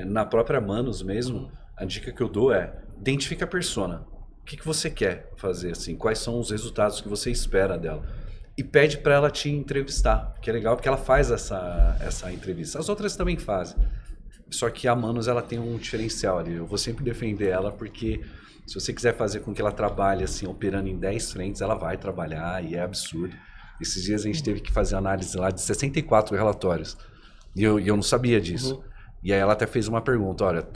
na própria Manus mesmo, a dica que eu dou é identifica a persona. que você quer fazer, assim, quais são os resultados que você espera dela. E pede para ela te entrevistar, que é legal porque ela faz essa entrevista. As outras também fazem. Só que a Manos, ela tem um diferencial ali. Eu vou sempre defender ela porque se você quiser fazer com que ela trabalhe assim, operando em 10 frentes, ela vai trabalhar e é absurdo. Esses dias a gente teve que fazer análise lá de 64 relatórios. E eu não sabia disso. E aí ela até fez uma pergunta, olha,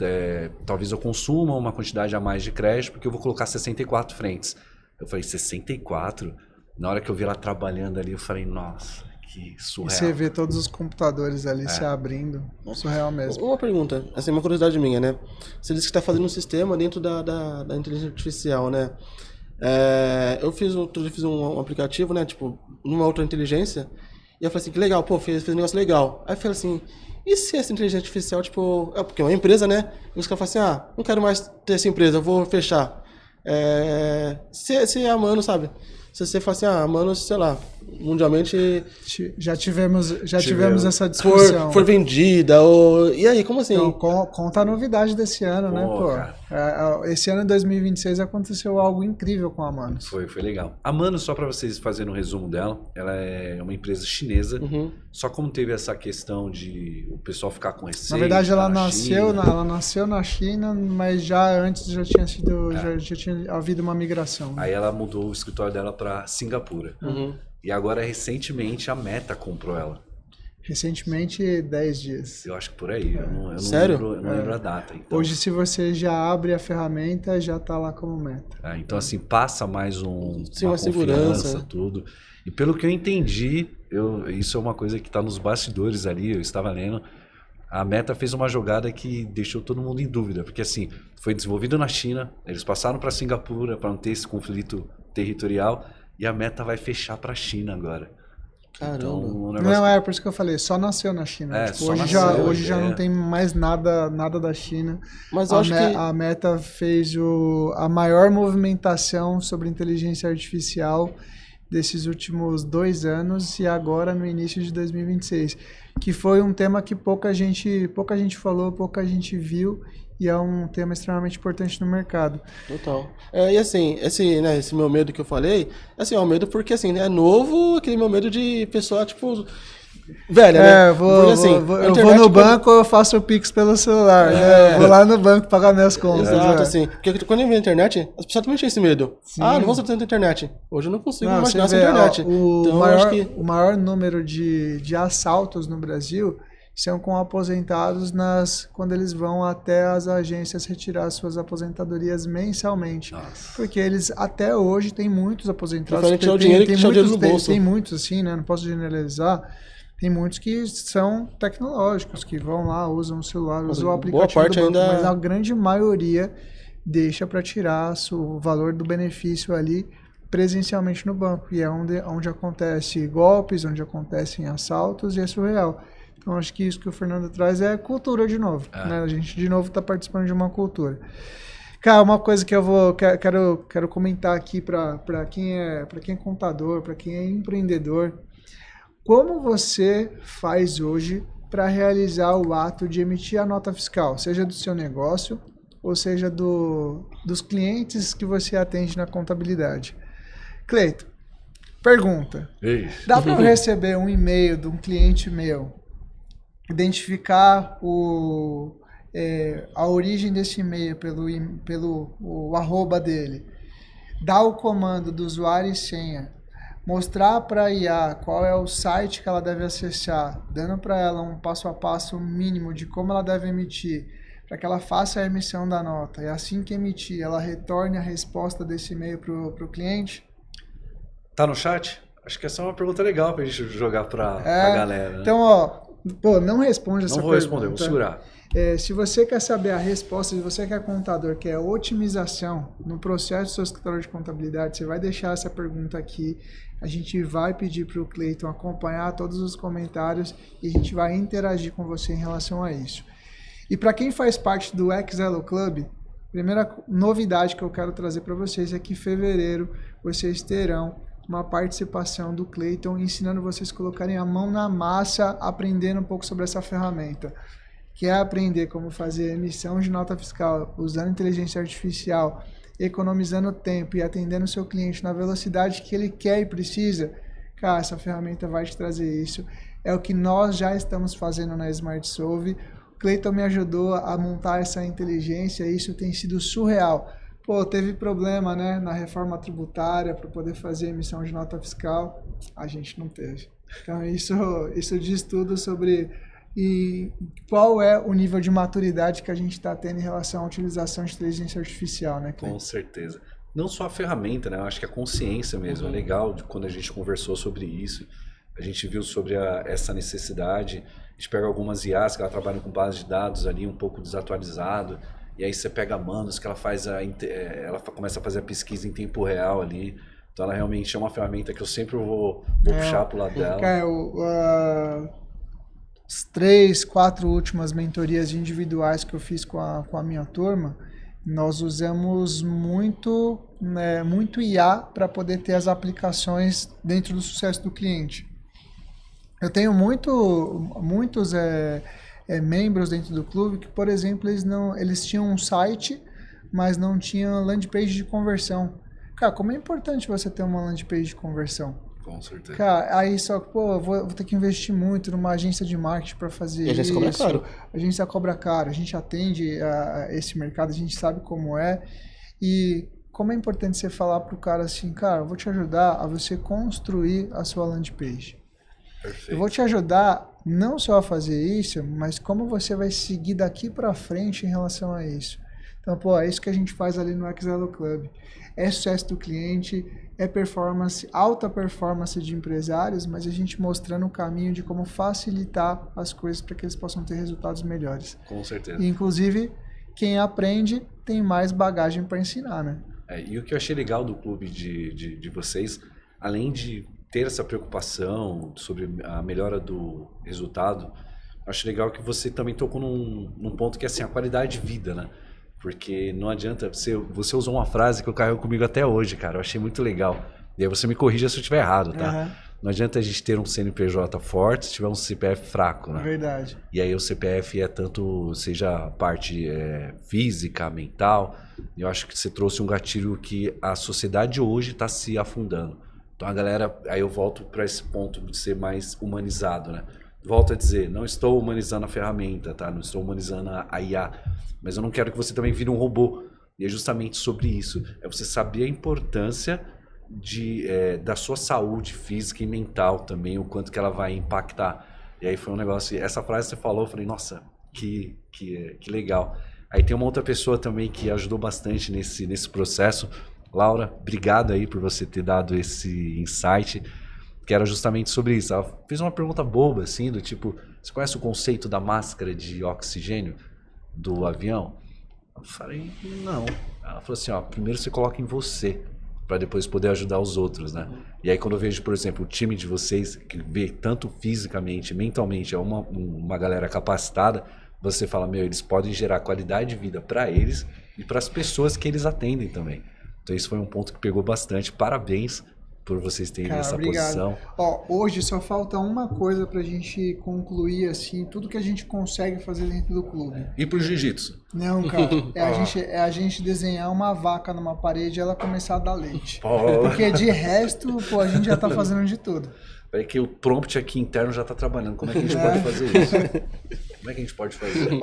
talvez eu consuma uma quantidade a mais de crédito porque eu vou colocar 64 frentes. Eu falei, 64? Na hora que eu vi ela trabalhando ali, eu falei, nossa, que surreal. E você vê todos os computadores ali se abrindo, surreal mesmo. Uma pergunta, assim, uma curiosidade minha, né? Você disse que está fazendo um sistema dentro da inteligência artificial, né? Eu fiz um aplicativo, né? Tipo, numa outra inteligência, e eu falei assim, que legal, pô, fez um negócio legal. Aí eu falei assim, e se essa inteligência artificial, tipo, porque é uma empresa, né? E os caras falam assim, não quero mais ter essa empresa, eu vou fechar. Se a Mano, sabe? Se você fala assim, mano, sei lá, mundialmente... Já tivemos essa discussão. For vendida, e aí, como assim? Então, conta a novidade desse ano, né, pô? Esse ano, em 2026, aconteceu algo incrível com a Manos. Foi legal. A Manos, só para vocês fazerem um resumo dela, ela é uma empresa chinesa, só como teve essa questão de o pessoal ficar com receio... Na verdade, ela nasceu na China, mas já antes já tinha havido uma migração. Né? Aí ela mudou o escritório dela para Singapura. E agora, recentemente, a Meta comprou ela. Recentemente, 10 dias. Eu acho que por aí. Eu Sério? não lembro a data. Então... Hoje, se você já abre a ferramenta, já está lá como Meta. Então, assim, passa mais uma segurança, tudo. E pelo que eu entendi, isso é uma coisa que está nos bastidores ali, eu estava lendo, a Meta fez uma jogada que deixou todo mundo em dúvida. Porque, assim, foi desenvolvido na China, eles passaram para Singapura para não ter esse conflito territorial, e a Meta vai fechar para a China agora. Caramba. Então, não, por isso que eu falei, só nasceu na China. Tipo, hoje já não tem mais nada da China. Mas eu acho que a Meta fez a maior movimentação sobre inteligência artificial desses últimos 2 anos e agora no início de 2026. Que foi um tema que pouca gente falou, pouca gente viu. E é um tema extremamente importante no mercado. Total. E assim, esse meu medo que eu falei, assim, é um medo porque assim, é novo, aquele meu medo de pessoa, tipo, velha, né? Eu vou no banco, eu faço o Pix pelo celular, né? Vou lá no banco pagar minhas contas. Exato, assim. Porque quando eu vi na internet, as pessoas também tinham esse medo. Sim. Não vou usar tanto a internet. Hoje eu não consigo imaginar essa internet. O maior número de assaltos no Brasil são com aposentados quando eles vão até as agências retirar suas aposentadorias mensalmente. Nossa. Porque eles, até hoje, tem muitos aposentados. Tem muitos, assim, né? Não posso generalizar. Tem muitos que são tecnológicos, que vão lá, usam o celular, usam o aplicativo do banco, mas a grande maioria deixa para tirar o valor do benefício ali presencialmente no banco. E é onde acontece golpes, onde acontecem assaltos, e é surreal. Então, acho que isso que o Fernando traz é cultura de novo. Né? A gente, de novo, está participando de uma cultura. Cara, uma coisa que eu quero comentar aqui para quem é contador, para quem é empreendedor. Como você faz hoje para realizar o ato de emitir a nota fiscal? Seja do seu negócio ou seja dos clientes que você atende na contabilidade. Cleiton, pergunta. Dá para eu receber um e-mail de um cliente meu, identificar a origem desse e-mail pelo arroba dele, dar o comando do usuário e senha, mostrar para a IA qual é o site que ela deve acessar, dando para ela um passo a passo mínimo de como ela deve emitir, para que ela faça a emissão da nota, e assim que emitir, ela retorne a resposta desse e-mail para o cliente? Tá no chat? Acho que essa é uma pergunta legal para a gente jogar para a galera. Né? Então, não responde essa pergunta. Não vou responder, vou segurar. Se você quer saber a resposta, se você quer contador, que é otimização no processo do seu escritório de contabilidade, você vai deixar essa pergunta aqui. A gente vai pedir para o Cleiton acompanhar todos os comentários e a gente vai interagir com você em relação a isso. E para quem faz parte do Xelo Club, a primeira novidade que eu quero trazer para vocês é que em fevereiro vocês terão uma participação do Cleiton ensinando vocês a colocarem a mão na massa, aprendendo um pouco sobre essa ferramenta. Que é aprender como fazer emissão de nota fiscal usando inteligência artificial, economizando tempo e atendendo o seu cliente na velocidade que ele quer e precisa, cara, essa ferramenta vai te trazer isso. É o que nós já estamos fazendo na SmartSolve. O Cleiton me ajudou a montar essa inteligência e isso tem sido surreal. Pô, teve problema, né, na reforma tributária para poder fazer emissão de nota fiscal. A gente não teve. Então, isso diz tudo sobre qual é o nível de maturidade que a gente está tendo em relação à utilização de inteligência artificial, né, Cleiton? Com certeza. Não só a ferramenta, né? Eu acho que a consciência mesmo. É legal quando a gente conversou sobre isso. A gente viu sobre essa necessidade. A gente pega algumas IAs que ela trabalham com base de dados ali um pouco desatualizado. E aí você pega a Manus, que ela começa a fazer a pesquisa em tempo real ali. Então ela realmente é uma ferramenta que eu sempre vou puxar pro lado dela. As 3, 4 últimas mentorias individuais que eu fiz com a minha turma, nós usamos muito IA para poder ter as aplicações dentro do sucesso do cliente. Eu tenho muitos membros dentro do clube que, por exemplo, eles tinham um site, mas não tinham landing page de conversão. Cara, como é importante você ter uma landing page de conversão? Com certeza. Cara, aí só que, vou ter que investir muito numa agência de marketing para fazer isso. A agência cobra caro. A agência cobra caro. A gente atende esse mercado, a gente sabe como é. E como é importante você falar pro cara assim, cara, eu vou te ajudar a você construir a sua landing page. Perfeito. Eu vou te ajudar não só a fazer isso, mas como você vai seguir daqui para frente em relação a isso. Então, é isso que a gente faz ali no Xelo Club. É sucesso do cliente, é performance, alta performance de empresários, mas a gente mostrando o caminho de como facilitar as coisas para que eles possam ter resultados melhores. Com certeza. E, inclusive, quem aprende tem mais bagagem para ensinar, né? E o que eu achei legal do clube de vocês, além de ter essa preocupação sobre a melhora do resultado, acho legal que você também tocou num ponto que é assim, a qualidade de vida, né? Porque não adianta, você usou uma frase que eu carrego comigo até hoje, cara, eu achei muito legal. E aí você me corrija se eu estiver errado, tá? Uhum. Não adianta a gente ter um CNPJ forte se tiver um CPF fraco, né? É verdade. E aí o CPF é tanto, seja a parte física, mental. Eu acho que você trouxe um gatilho que a sociedade hoje está se afundando. Então a galera, aí eu volto para esse ponto de ser mais humanizado, né? Volto a dizer, não estou humanizando a ferramenta, tá? Não estou humanizando a IA, mas eu não quero que você também vire um robô. E é justamente sobre isso. É você saber a importância da sua saúde física e mental também, o quanto que ela vai impactar. E aí foi um negócio, essa frase que você falou, eu falei, nossa, que legal. Aí tem uma outra pessoa também que ajudou bastante nesse processo. Laura, obrigado aí por você ter dado esse insight, que era justamente sobre isso. Ela fez uma pergunta boba, assim, do tipo, você conhece o conceito da máscara de oxigênio do avião? Eu falei, não. Ela falou assim, primeiro você coloca em você, para depois poder ajudar os outros, né? E aí quando eu vejo, por exemplo, o time de vocês, que vê tanto fisicamente, mentalmente, é uma galera capacitada, você fala, eles podem gerar qualidade de vida para eles e para as pessoas que eles atendem também. Então isso foi um ponto que pegou bastante. Parabéns por vocês terem essa posição. Hoje só falta uma coisa pra gente concluir, assim, tudo que a gente consegue fazer dentro do clube. E pro jiu-jitsu? Não, cara. A gente desenhar uma vaca numa parede e ela começar a dar leite. Porque de resto, a gente já tá fazendo de tudo. Peraí que o prompt aqui interno já tá trabalhando. Como é que a gente pode fazer isso? Como é que a gente pode fazer?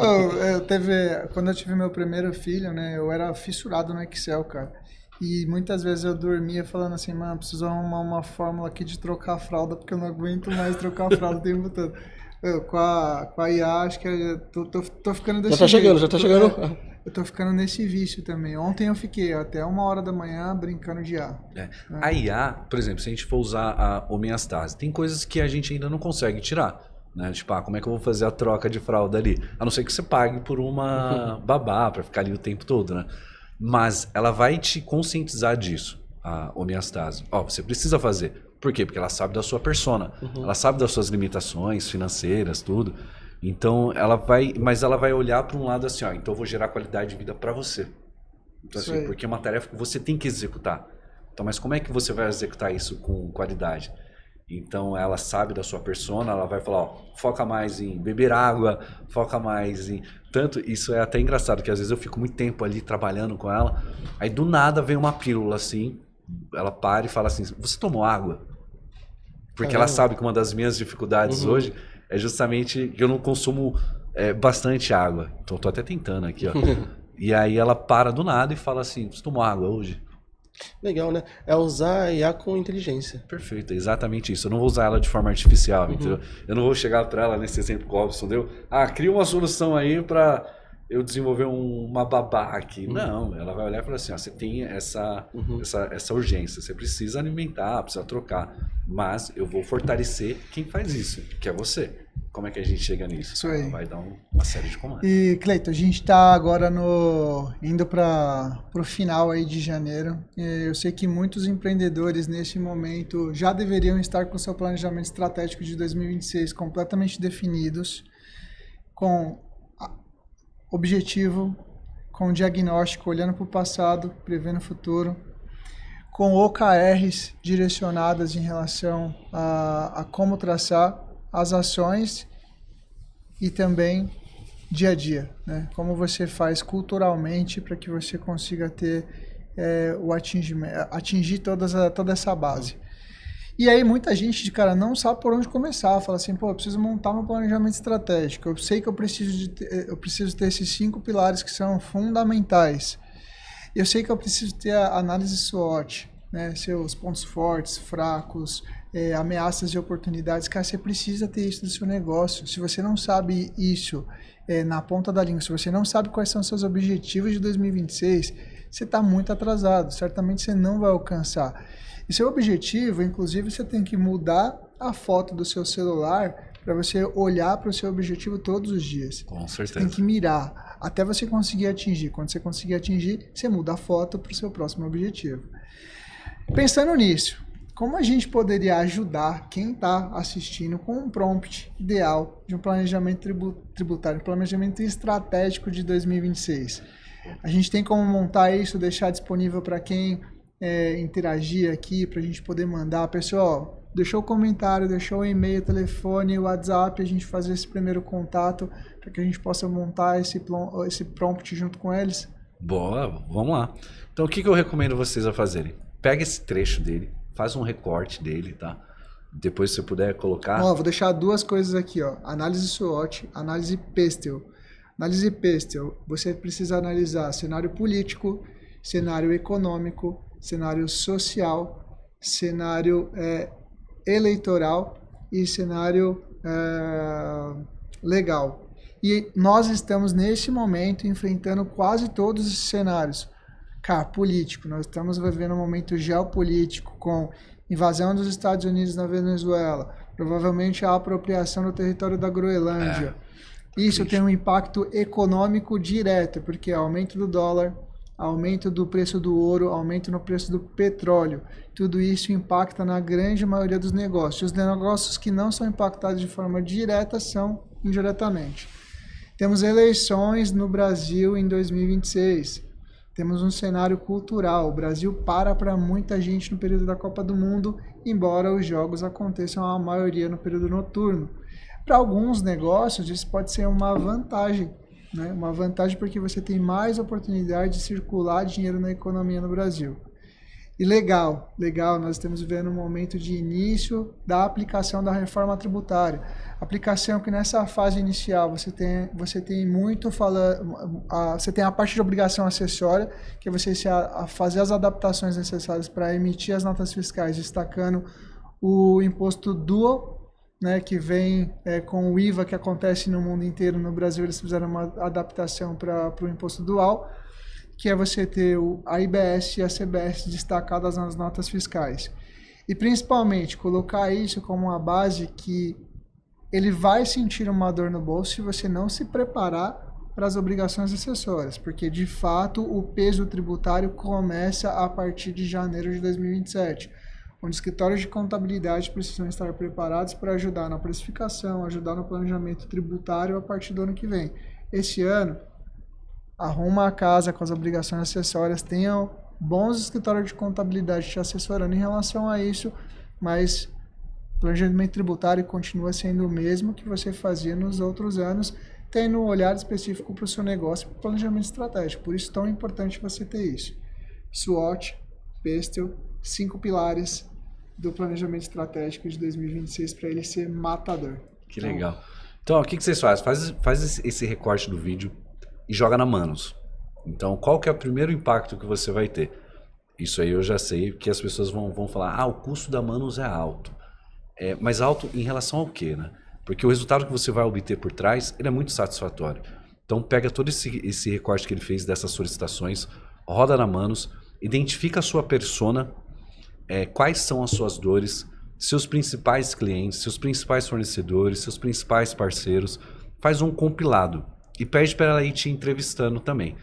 Quando eu tive meu primeiro filho, né, eu era fissurado no Excel, cara. E muitas vezes eu dormia falando assim, mano, preciso arrumar uma fórmula aqui de trocar a fralda, porque eu não aguento mais trocar a fralda o tempo todo. Com a IA, acho que tô ficando desse Já tá chegando. Eu tô ficando nesse vício também. Ontem eu fiquei até 1h da manhã brincando de IA. A IA, por exemplo, se a gente for usar a homeostase, tem coisas que a gente ainda não consegue tirar. Né? Tipo, como é que eu vou fazer a troca de fralda ali? A não ser que você pague por uma babá para ficar ali o tempo todo, né? Mas ela vai te conscientizar disso, a homeostase. Você precisa fazer. Por quê? Porque ela sabe da sua persona. Ela sabe das suas limitações financeiras, tudo. Então, ela vai olhar para um lado assim, então eu vou gerar qualidade de vida para você. Então, assim, porque é uma tarefa que você tem que executar. Então, mas como é que você vai executar isso com qualidade? Então ela sabe da sua persona, ela vai falar, ó, foca mais em beber água, foca mais em... Tanto, isso é até engraçado, que às vezes eu fico muito tempo ali trabalhando com ela, aí do nada vem uma pílula assim, ela para e fala assim, você tomou água? Porque ela sabe que uma das minhas dificuldades hoje é justamente que eu não consumo bastante água. Então eu tô até tentando aqui, ó. E aí ela para do nada e fala assim, você tomou água hoje? Legal, né? É usar a IA com inteligência. Perfeito, é exatamente isso. Eu não vou usar ela de forma artificial, entendeu? Eu não vou chegar para ela nesse exemplo que o Robson deu. Cria uma solução aí para eu desenvolver uma babá aqui. Não, ela vai olhar e falar assim, ó, você tem essa urgência, você precisa alimentar, precisa trocar. Mas eu vou fortalecer quem faz isso, que é você. Como é que a gente chega nisso? Isso aí. Ela vai dar uma série de comandos. E, Cleiton, a gente está agora indo para o final aí de janeiro. Eu sei que muitos empreendedores neste momento já deveriam estar com o seu planejamento estratégico de 2026 completamente definidos, com objetivo, com diagnóstico, olhando para o passado, prevendo o futuro, com OKRs direcionadas em relação a como traçar as ações e também dia a dia, né? Como você faz culturalmente para que você consiga ter atingir toda essa base. E aí muita gente, cara, não sabe por onde começar, fala assim, pô, eu preciso montar meu planejamento estratégico, eu sei que eu preciso ter esses 5 pilares que são fundamentais, eu sei que eu preciso ter a análise SWOT, né? Seus pontos fortes, fracos, ameaças e oportunidades. Cara, você precisa ter isso do seu negócio. Se você não sabe isso na ponta da língua, se você não sabe quais são os seus objetivos de 2026, você está muito atrasado. Certamente você não vai alcançar. E seu objetivo, inclusive, você tem que mudar a foto do seu celular para você olhar para o seu objetivo todos os dias. Com certeza. Você tem que mirar até você conseguir atingir. Quando você conseguir atingir, você muda a foto para o seu próximo objetivo. Pensando nisso, como a gente poderia ajudar quem está assistindo com um prompt ideal de um planejamento tributário, um planejamento estratégico de 2026? A gente tem como montar isso, deixar disponível para quem interagir aqui, para a gente poder mandar. Pessoal, deixou o comentário, deixou o e-mail, telefone, WhatsApp, a gente fazer esse primeiro contato para que a gente possa montar esse prompt junto com eles? Boa, vamos lá. Então o que eu recomendo vocês a fazerem? Pega esse trecho dele, faz um recorte dele, tá? Depois se você puder colocar... Vou deixar 2 coisas aqui, ó. Análise SWOT, análise PESTEL. Análise PESTEL, você precisa analisar cenário político, cenário econômico, cenário social, cenário eleitoral e cenário legal. E nós estamos, nesse momento, enfrentando quase todos esses cenários. Cara, político, nós estamos vivendo um momento geopolítico com invasão dos Estados Unidos na Venezuela, provavelmente a apropriação do território da Groenlândia. Isso tem um impacto econômico direto, porque aumento do dólar, aumento do preço do ouro, aumento no preço do petróleo. Tudo isso impacta na grande maioria dos negócios. Os negócios que não são impactados de forma direta são indiretamente. Temos eleições no Brasil em 2026. Temos um cenário cultural. O Brasil para muita gente no período da Copa do Mundo, embora os jogos aconteçam a maioria no período noturno. Para alguns negócios, isso pode ser uma vantagem, né? Uma vantagem porque você tem mais oportunidade de circular dinheiro na economia no Brasil. E legal, nós estamos vivendo um momento de início da aplicação da reforma tributária. Aplicação que nessa fase inicial você tem muito você tem a parte de obrigação acessória, que é você fazer as adaptações necessárias para emitir as notas fiscais, destacando o imposto dual, né, que vem com o IVA que acontece no mundo inteiro. No Brasil eles fizeram uma adaptação para o imposto dual, que é você ter a IBS e a CBS destacadas nas notas fiscais. E principalmente colocar isso como uma base que ele vai sentir uma dor no bolso se você não se preparar para as obrigações acessórias, porque de fato o peso tributário começa a partir de janeiro de 2027, onde escritórios de contabilidade precisam estar preparados para ajudar na precificação, ajudar no planejamento tributário a partir do ano que vem. Esse ano, arruma a casa com as obrigações acessórias, tenham bons escritórios de contabilidade te assessorando em relação a isso, mas O planejamento tributário continua sendo o mesmo que você fazia nos outros anos, tendo um olhar específico para o seu negócio e para o planejamento estratégico. Por isso é tão importante você ter isso. SWOT, PESTEL, 5 pilares do planejamento estratégico de 2026 para ele ser matador. Que legal. Então, o que vocês fazem? Faz esse recorte do vídeo e joga na Manos. Então, qual que é o primeiro impacto que você vai ter? Isso aí eu já sei que as pessoas vão falar, o custo da Manos é alto. Mas alto em relação ao quê, né? Porque o resultado que você vai obter por trás, ele é muito satisfatório. Então, pega todo esse recorte que ele fez dessas solicitações, roda na Manos, identifica a sua persona, quais são as suas dores, seus principais clientes, seus principais fornecedores, seus principais parceiros, faz um compilado e pede para ela ir te entrevistando também.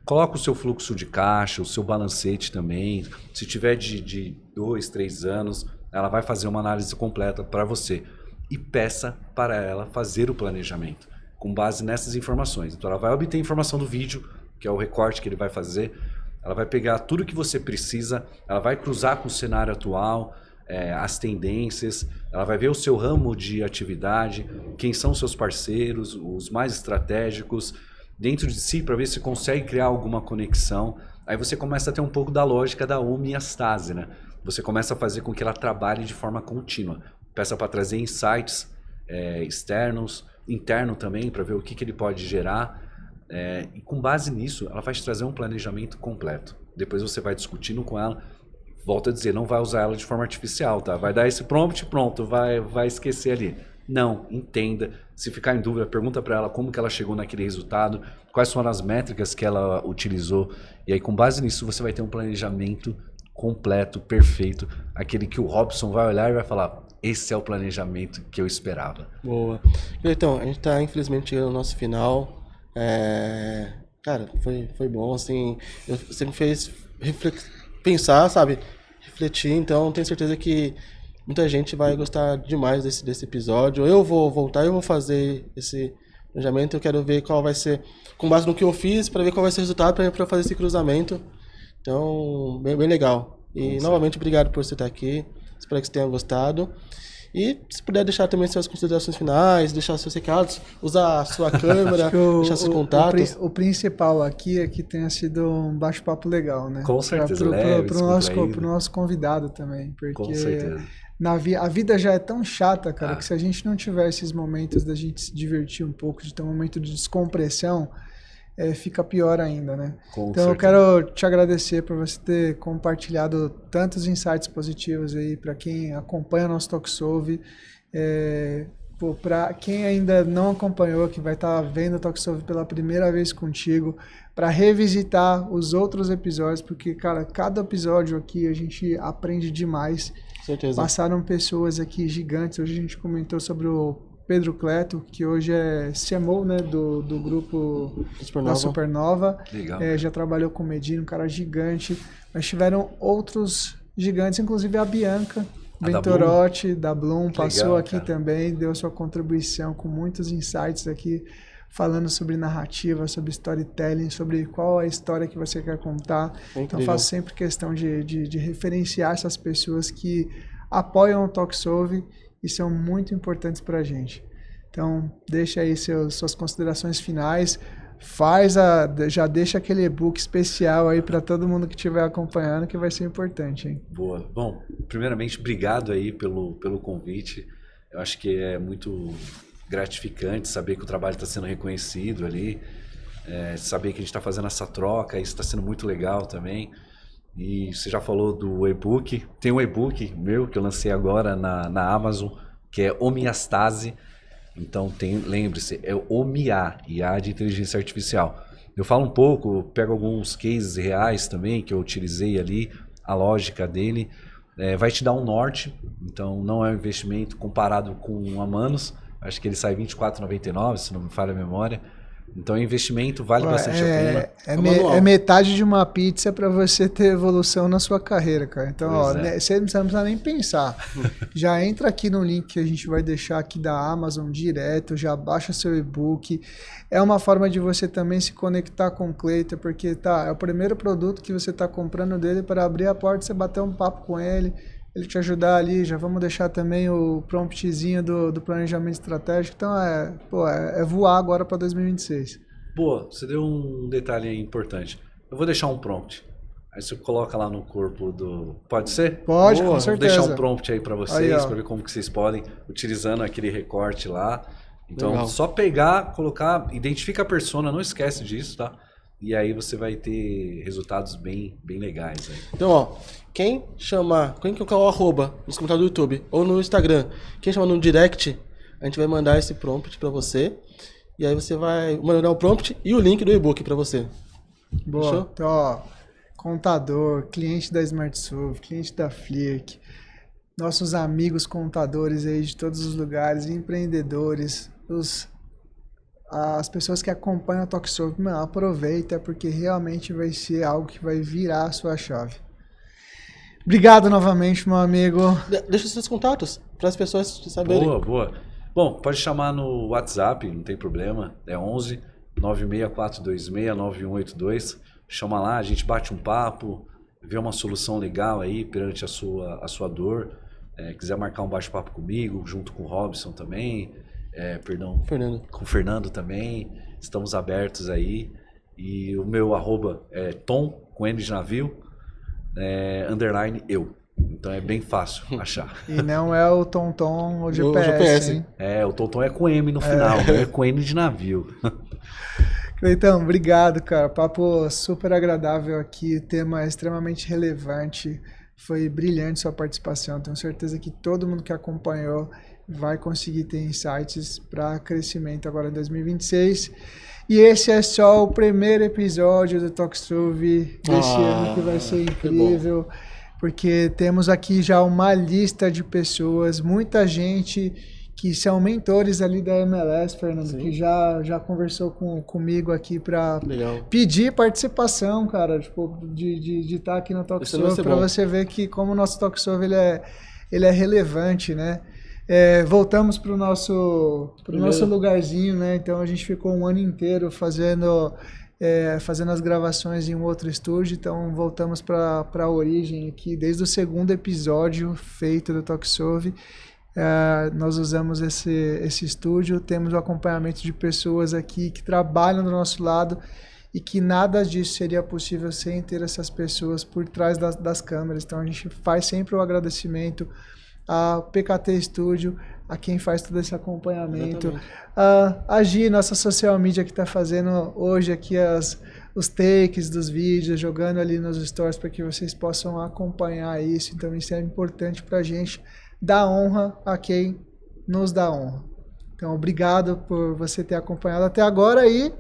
Coloca o seu fluxo de caixa, o seu balancete também. Se tiver de 2, 3 anos, ela vai fazer uma análise completa para você. E peça para ela fazer o planejamento com base nessas informações. Então ela vai obter informação do vídeo, que é o recorte que ele vai fazer. Ela vai pegar tudo que você precisa, ela vai cruzar com o cenário atual, as tendências, ela vai ver o seu ramo de atividade, quem são seus parceiros, os mais estratégicos, dentro de si, para ver se consegue criar alguma conexão. Aí você começa a ter um pouco da lógica da homeostase, né? Você começa a fazer com que ela trabalhe de forma contínua. Peça para trazer insights externos, interno também, para ver o que ele pode gerar. E com base nisso, ela vai te trazer um planejamento completo. Depois você vai discutindo com ela. Volto a dizer, não vai usar ela de forma artificial, tá? Vai dar esse prompt, pronto, vai esquecer ali. Não, entenda. Se ficar em dúvida, pergunta para ela como que ela chegou naquele resultado, quais foram as métricas que ela utilizou. E aí, com base nisso, você vai ter um planejamento completo, perfeito. Aquele que o Robson vai olhar e vai falar, esse é o planejamento que eu esperava. Boa. Então, a gente está, infelizmente, chegando no nosso final. Cara, foi bom, assim. Você me fez pensar, sabe? Refletir. Então, tenho certeza que muita gente vai gostar demais desse episódio. Eu vou voltar, eu vou fazer esse planejamento. Eu quero ver qual vai ser, com base no que eu fiz, para ver qual vai ser o resultado para fazer esse cruzamento. Então, bem legal. E novamente, obrigado por você estar aqui. Espero que você tenha gostado. E se puder deixar também suas considerações finais, deixar seus recados, usar a sua câmera, deixar seus contatos. O principal aqui é que tenha sido um bate-papo legal, né? Com certeza, Pro nosso convidado também. Porque com certeza. A vida já é tão chata, cara, que se a gente não tiver esses momentos da gente se divertir um pouco, de ter um momento de descompressão, fica pior ainda, né? Então eu quero te agradecer por você ter compartilhado tantos insights positivos aí para quem acompanha o nosso TalkSolve. Para quem ainda não acompanhou, que vai estar vendo o TalkSolve pela primeira vez contigo, para revisitar os outros episódios, porque, cara, cada episódio aqui a gente aprende demais. Certeza. Passaram pessoas aqui gigantes. Hoje a gente comentou sobre o Pedro Cleto, que hoje é CMO, né, do grupo da Supernova. Legal. Já trabalhou com o Medina, um cara gigante. Mas tiveram outros gigantes, inclusive a Bianca Ventorotti, da Bloom, passou legal, aqui também, deu sua contribuição com muitos insights aqui, falando sobre narrativa, sobre storytelling, sobre qual a história que você quer contar. Então faço sempre questão de referenciar essas pessoas que apoiam o TalkSolve e são muito importantes para a gente. Então, deixa aí suas considerações finais, já deixa aquele e-book especial aí para todo mundo que estiver acompanhando, que vai ser importante, hein? Boa. Bom, primeiramente, obrigado aí pelo convite. Eu acho que é muito gratificante saber que o trabalho está sendo reconhecido ali, saber que a gente está fazendo essa troca, isso está sendo muito legal também. E você já falou do e-book, tem um e-book meu que eu lancei agora na Amazon, que é Homeostase. Então lembre-se, é OMIA, IA de inteligência artificial. Eu falo um pouco, pego alguns cases reais também que eu utilizei ali, a lógica dele. Vai te dar um norte, então não é um investimento comparado com a Manos. Acho que ele sai R$ 24,99, se não me falha a memória. Então, o investimento vale bastante a pena. É metade de uma pizza para você ter evolução na sua carreira, cara. Então, você não precisa nem pensar. Já entra aqui no link que a gente vai deixar aqui da Amazon direto, já baixa seu e-book. É uma forma de você também se conectar com o Cleiton, porque é o primeiro produto que você está comprando dele para abrir a porta, você bater um papo com ele, ele te ajudar ali. Já vamos deixar também o promptzinho do planejamento estratégico. Então, é voar agora para 2026. Boa, você deu um detalhe aí importante. Eu vou deixar um prompt. Aí você coloca lá no corpo do... Pode ser? Pode, Boa, com certeza. Vou deixar um prompt aí para vocês, aí, para ver como que vocês podem, utilizando aquele recorte lá. Então, Legal. só pegar, colocar, identifica a persona, não esquece disso, tá? E aí você vai ter resultados bem legais aí. Então, ó, quem colocar o arroba nos comentários do YouTube ou no Instagram, quem chamar no direct, a gente vai mandar esse prompt pra você. E aí você vai mandar o prompt e o link do e-book pra você. Boa. Fechou? Então, ó, contador, cliente da SmartSolve, cliente da Flick, nossos amigos contadores aí de todos os lugares, empreendedores, as pessoas que acompanham a TalkSolve, aproveita, porque realmente vai ser algo que vai virar a sua chave. Obrigado novamente, meu amigo. Deixa os seus contatos para as pessoas saberem. Boa. Bom, pode chamar no WhatsApp, não tem problema. É 11 96426 9182. Chama lá, a gente bate um papo, vê uma solução legal aí perante a sua dor. Quiser marcar um bate-papo comigo, junto com o Robson também. Fernando. Com o Fernando também. Estamos abertos aí. E o meu arroba é Tom, com N de navio, _eu. Então é bem fácil achar. E não é o Tonton ou O GPS, hein? O Tonton é com M no final, é com N de navio. Cleitão, obrigado, cara. Papo super agradável aqui, tema extremamente relevante. Foi brilhante sua participação. Tenho certeza que todo mundo que acompanhou vai conseguir ter insights para crescimento agora em 2026. E esse é só o primeiro episódio do TalkSolve desse ano, que vai ser incrível, porque temos aqui já uma lista de pessoas, muita gente que são mentores ali da MLS, Fernando, Sim. que já conversou comigo aqui para pedir participação, cara, tipo, de estar aqui no TalkSolve, para você ver que como o nosso TalkSolve ele é relevante, né? Voltamos para o nosso lugarzinho, né? Então a gente ficou um ano inteiro fazendo as gravações em um outro estúdio, então voltamos para a origem aqui, desde o segundo episódio feito do TalkSolve. Nós usamos esse estúdio, temos o acompanhamento de pessoas aqui que trabalham do nosso lado e que nada disso seria possível sem ter essas pessoas por trás das câmeras. Então a gente faz sempre o agradecimento a PKT Studio, a quem faz todo esse acompanhamento, a Gi, nossa social media, que está fazendo hoje aqui os takes dos vídeos, jogando ali nos stories para que vocês possam acompanhar isso. Então isso é importante para a gente dar honra a quem nos dá honra. Então obrigado por você ter acompanhado até agora e...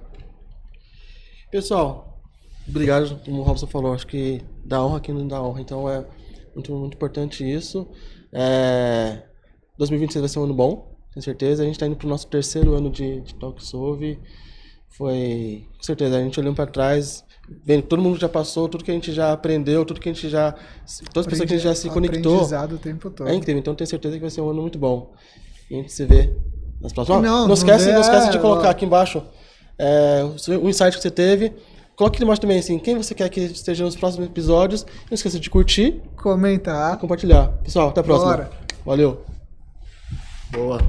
Pessoal, obrigado, como o Robson falou, acho que dá honra a quem não dá honra, então é muito, muito importante isso. 2026 vai ser um ano bom, tenho certeza. A gente está indo para o nosso terceiro ano de TalkSolve. Foi, com certeza, a gente olhando para trás, vendo todo mundo já passou, tudo que a gente já aprendeu, tudo que a gente já... Todas as pessoas que a gente já se conectou. Aprendizado o tempo todo. É incrível, então tenho certeza que vai ser um ano muito bom. E a gente se vê nas próximas... Não esquece de colocar aqui embaixo o insight que você teve. Coloque aqui embaixo também, assim, quem você quer que esteja nos próximos episódios. Não esqueça de curtir, comentar e compartilhar. Pessoal, até a próxima. Bora. Valeu. Boa.